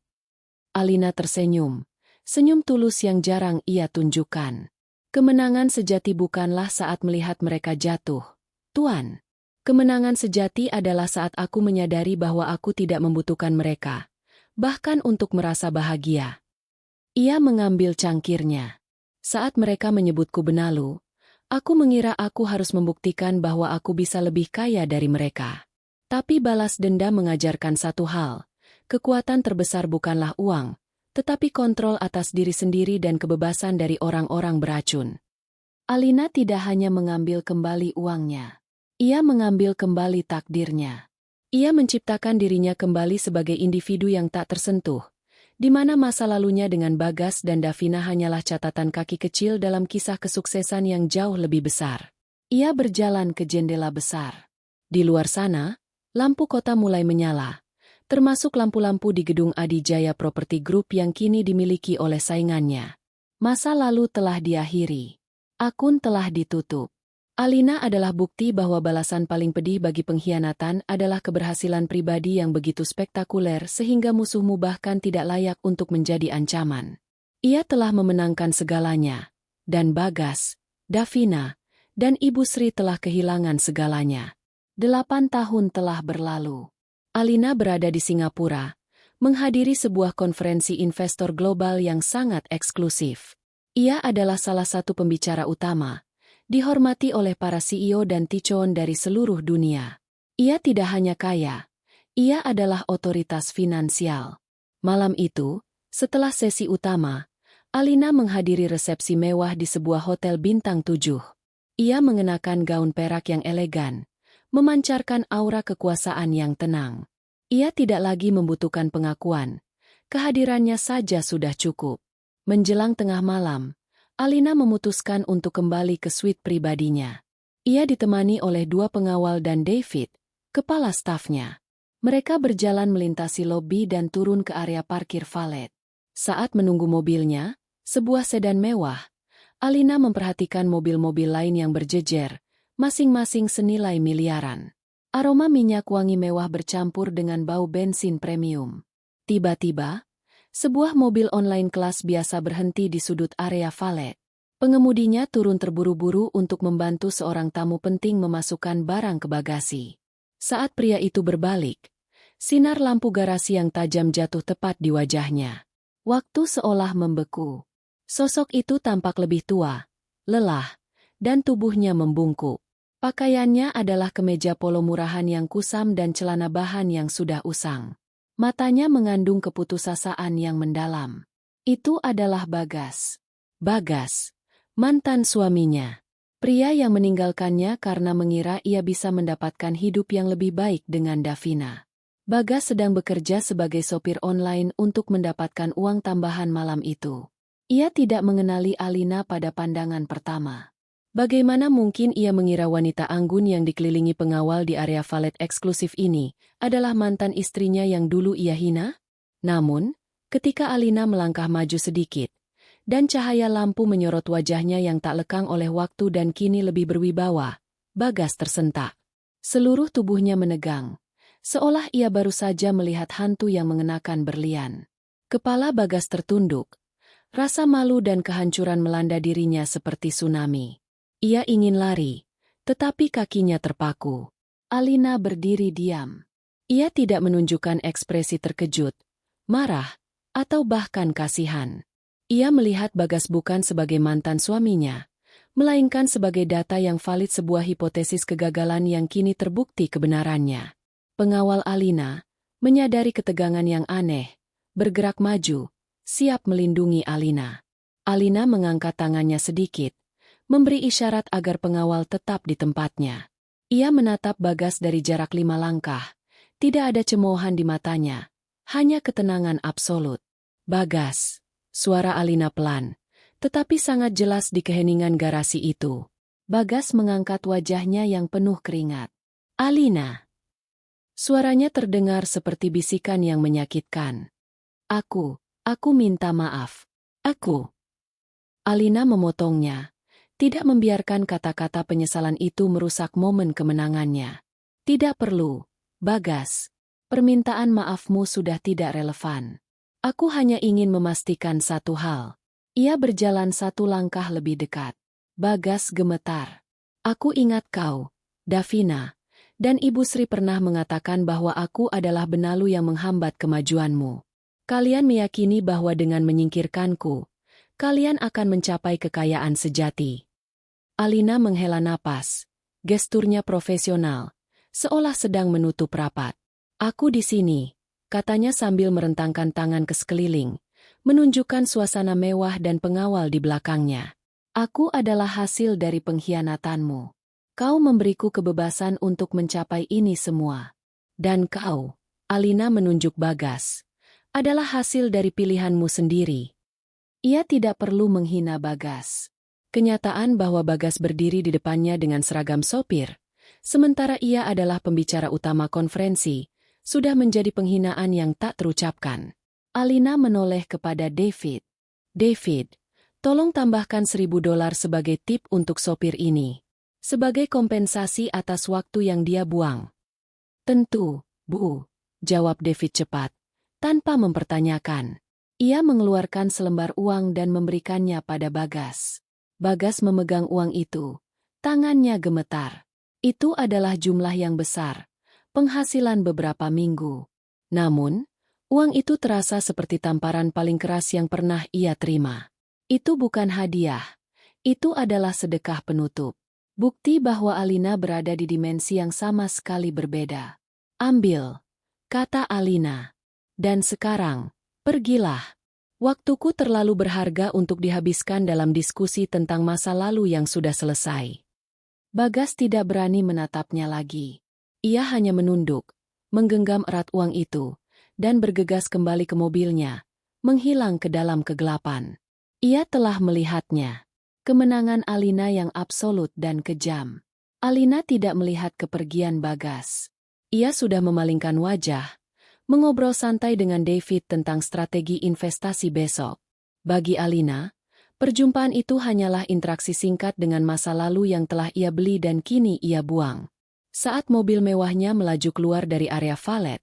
Speaker 1: Alina tersenyum. Senyum tulus yang jarang ia tunjukkan. "Kemenangan sejati bukanlah saat melihat mereka jatuh, Tuan. Kemenangan sejati adalah saat aku menyadari bahwa aku tidak membutuhkan mereka, bahkan untuk merasa bahagia." Ia mengambil cangkirnya. "Saat mereka menyebutku benalu, aku mengira aku harus membuktikan bahwa aku bisa lebih kaya dari mereka. Tapi balas dendam mengajarkan satu hal, kekuatan terbesar bukanlah uang, tetapi kontrol atas diri sendiri dan kebebasan dari orang-orang beracun." Alina tidak hanya mengambil kembali uangnya. Ia mengambil kembali takdirnya. Ia menciptakan dirinya kembali sebagai individu yang tak tersentuh, di mana masa lalunya dengan Bagas dan Davina hanyalah catatan kaki kecil dalam kisah kesuksesan yang jauh lebih besar. Ia berjalan ke jendela besar. Di luar sana, lampu kota mulai menyala, termasuk lampu-lampu di gedung Adijaya Property Group yang kini dimiliki oleh saingannya. Masa lalu telah diakhiri. Akun telah ditutup. Alina adalah bukti bahwa balasan paling pedih bagi pengkhianatan adalah keberhasilan pribadi yang begitu spektakuler sehingga musuhmu bahkan tidak layak untuk menjadi ancaman. Ia telah memenangkan segalanya, dan Bagas, Davina, dan Ibu Sri telah kehilangan segalanya. 8 tahun telah berlalu. Alina berada di Singapura, menghadiri sebuah konferensi investor global yang sangat eksklusif. Ia adalah salah satu pembicara utama, dihormati oleh para CEO dan ticon dari seluruh dunia. Ia tidak hanya kaya, ia adalah otoritas finansial. Malam itu, setelah sesi utama, Alina menghadiri resepsi mewah di sebuah hotel bintang 7. Ia mengenakan gaun perak yang elegan, memancarkan aura kekuasaan yang tenang. Ia tidak lagi membutuhkan pengakuan. Kehadirannya saja sudah cukup. Menjelang tengah malam, Alina memutuskan untuk kembali ke suite pribadinya. Ia ditemani oleh 2 pengawal dan David, kepala stafnya. Mereka berjalan melintasi lobi dan turun ke area parkir valet. Saat menunggu mobilnya, sebuah sedan mewah, Alina memperhatikan mobil-mobil lain yang berjejer, masing-masing senilai miliaran. Aroma minyak wangi mewah bercampur dengan bau bensin premium. Tiba-tiba, sebuah mobil online kelas biasa berhenti di sudut area valet. Pengemudinya turun terburu-buru untuk membantu seorang tamu penting memasukkan barang ke bagasi. Saat pria itu berbalik, sinar lampu garasi yang tajam jatuh tepat di wajahnya. Waktu seolah membeku. Sosok itu tampak lebih tua, lelah, dan tubuhnya membungkuk. Pakaiannya adalah kemeja polo murahan yang kusam dan celana bahan yang sudah usang. Matanya mengandung keputusasaan yang mendalam. Itu adalah Bagas. Bagas, mantan suaminya. Pria yang meninggalkannya karena mengira ia bisa mendapatkan hidup yang lebih baik dengan Davina. Bagas sedang bekerja sebagai sopir online untuk mendapatkan uang tambahan malam itu. Ia tidak mengenali Alina pada pandangan pertama. Bagaimana mungkin ia mengira wanita anggun yang dikelilingi pengawal di area valet eksklusif ini adalah mantan istrinya yang dulu ia hina? Namun, ketika Alina melangkah maju sedikit, dan cahaya lampu menyorot wajahnya yang tak lekang oleh waktu dan kini lebih berwibawa, Bagas tersentak. Seluruh tubuhnya menegang, seolah ia baru saja melihat hantu yang mengenakan berlian. Kepala Bagas tertunduk, rasa malu dan kehancuran melanda dirinya seperti tsunami. Ia ingin lari, tetapi kakinya terpaku. Alina berdiri diam. Ia tidak menunjukkan ekspresi terkejut, marah, atau bahkan kasihan. Ia melihat Bagas bukan sebagai mantan suaminya, melainkan sebagai data yang valid sebuah hipotesis kegagalan yang kini terbukti kebenarannya. Pengawal Alina, menyadari ketegangan yang aneh, bergerak maju, siap melindungi Alina. Alina mengangkat tangannya sedikit, memberi isyarat agar pengawal tetap di tempatnya. Ia menatap Bagas dari jarak 5 langkah. Tidak ada cemoohan di matanya, hanya ketenangan absolut. Bagas, suara Alina pelan, tetapi sangat jelas di keheningan garasi itu. Bagas mengangkat wajahnya yang penuh keringat. Alina. Suaranya terdengar seperti bisikan yang menyakitkan. Aku minta maaf. Aku. Alina memotongnya. Tidak membiarkan kata-kata penyesalan itu merusak momen kemenangannya. Tidak perlu, Bagas. Permintaan maafmu sudah tidak relevan. Aku hanya ingin memastikan satu hal. Ia berjalan 1 langkah lebih dekat. Bagas gemetar. Aku ingat kau, Davina, dan Ibu Sri pernah mengatakan bahwa aku adalah benalu yang menghambat kemajuanmu. Kalian meyakini bahwa dengan menyingkirkanku, kalian akan mencapai kekayaan sejati. Alina menghela napas, gesturnya profesional, seolah sedang menutup rapat. Aku di sini, katanya sambil merentangkan tangan ke sekeliling, menunjukkan suasana mewah dan pengawal di belakangnya. Aku adalah hasil dari pengkhianatanmu. Kau memberiku kebebasan untuk mencapai ini semua. Dan kau, Alina menunjuk Bagas, adalah hasil dari pilihanmu sendiri. Ia tidak perlu menghina Bagas. Kenyataan bahwa Bagas berdiri di depannya dengan seragam sopir, sementara ia adalah pembicara utama konferensi, sudah menjadi penghinaan yang tak terucapkan. Alina menoleh kepada David. David, tolong tambahkan $1.000 sebagai tip untuk sopir ini. Sebagai kompensasi atas waktu yang dia buang. Tentu, Bu, jawab David cepat, tanpa mempertanyakan. Ia mengeluarkan selembar uang dan memberikannya pada Bagas. Bagas memegang uang itu. Tangannya gemetar. Itu adalah jumlah yang besar. Penghasilan beberapa minggu. Namun, uang itu terasa seperti tamparan paling keras yang pernah ia terima. Itu bukan hadiah. Itu adalah sedekah penutup. Bukti bahwa Alina berada di dimensi yang sama sekali berbeda. Ambil, kata Alina. Dan sekarang, pergilah. Waktuku terlalu berharga untuk dihabiskan dalam diskusi tentang masa lalu yang sudah selesai. Bagas tidak berani menatapnya lagi. Ia hanya menunduk, menggenggam erat uang itu, dan bergegas kembali ke mobilnya, menghilang ke dalam kegelapan. Ia telah melihatnya. Kemenangan Alina yang absolut dan kejam. Alina tidak melihat kepergian Bagas. Ia sudah memalingkan wajah, mengobrol santai dengan David tentang strategi investasi besok. Bagi Alina, perjumpaan itu hanyalah interaksi singkat dengan masa lalu yang telah ia beli dan kini ia buang. Saat mobil mewahnya melaju keluar dari area valet,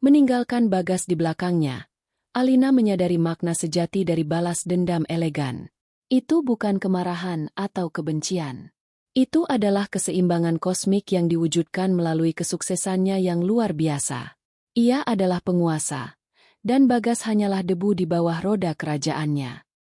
Speaker 1: meninggalkan Bagas di belakangnya, Alina menyadari makna sejati dari balas dendam elegan. Itu bukan kemarahan atau kebencian. Itu adalah keseimbangan kosmik yang diwujudkan melalui kesuksesannya yang luar biasa. Ia adalah penguasa, dan Bagas hanyalah debu di bawah roda kerajaannya.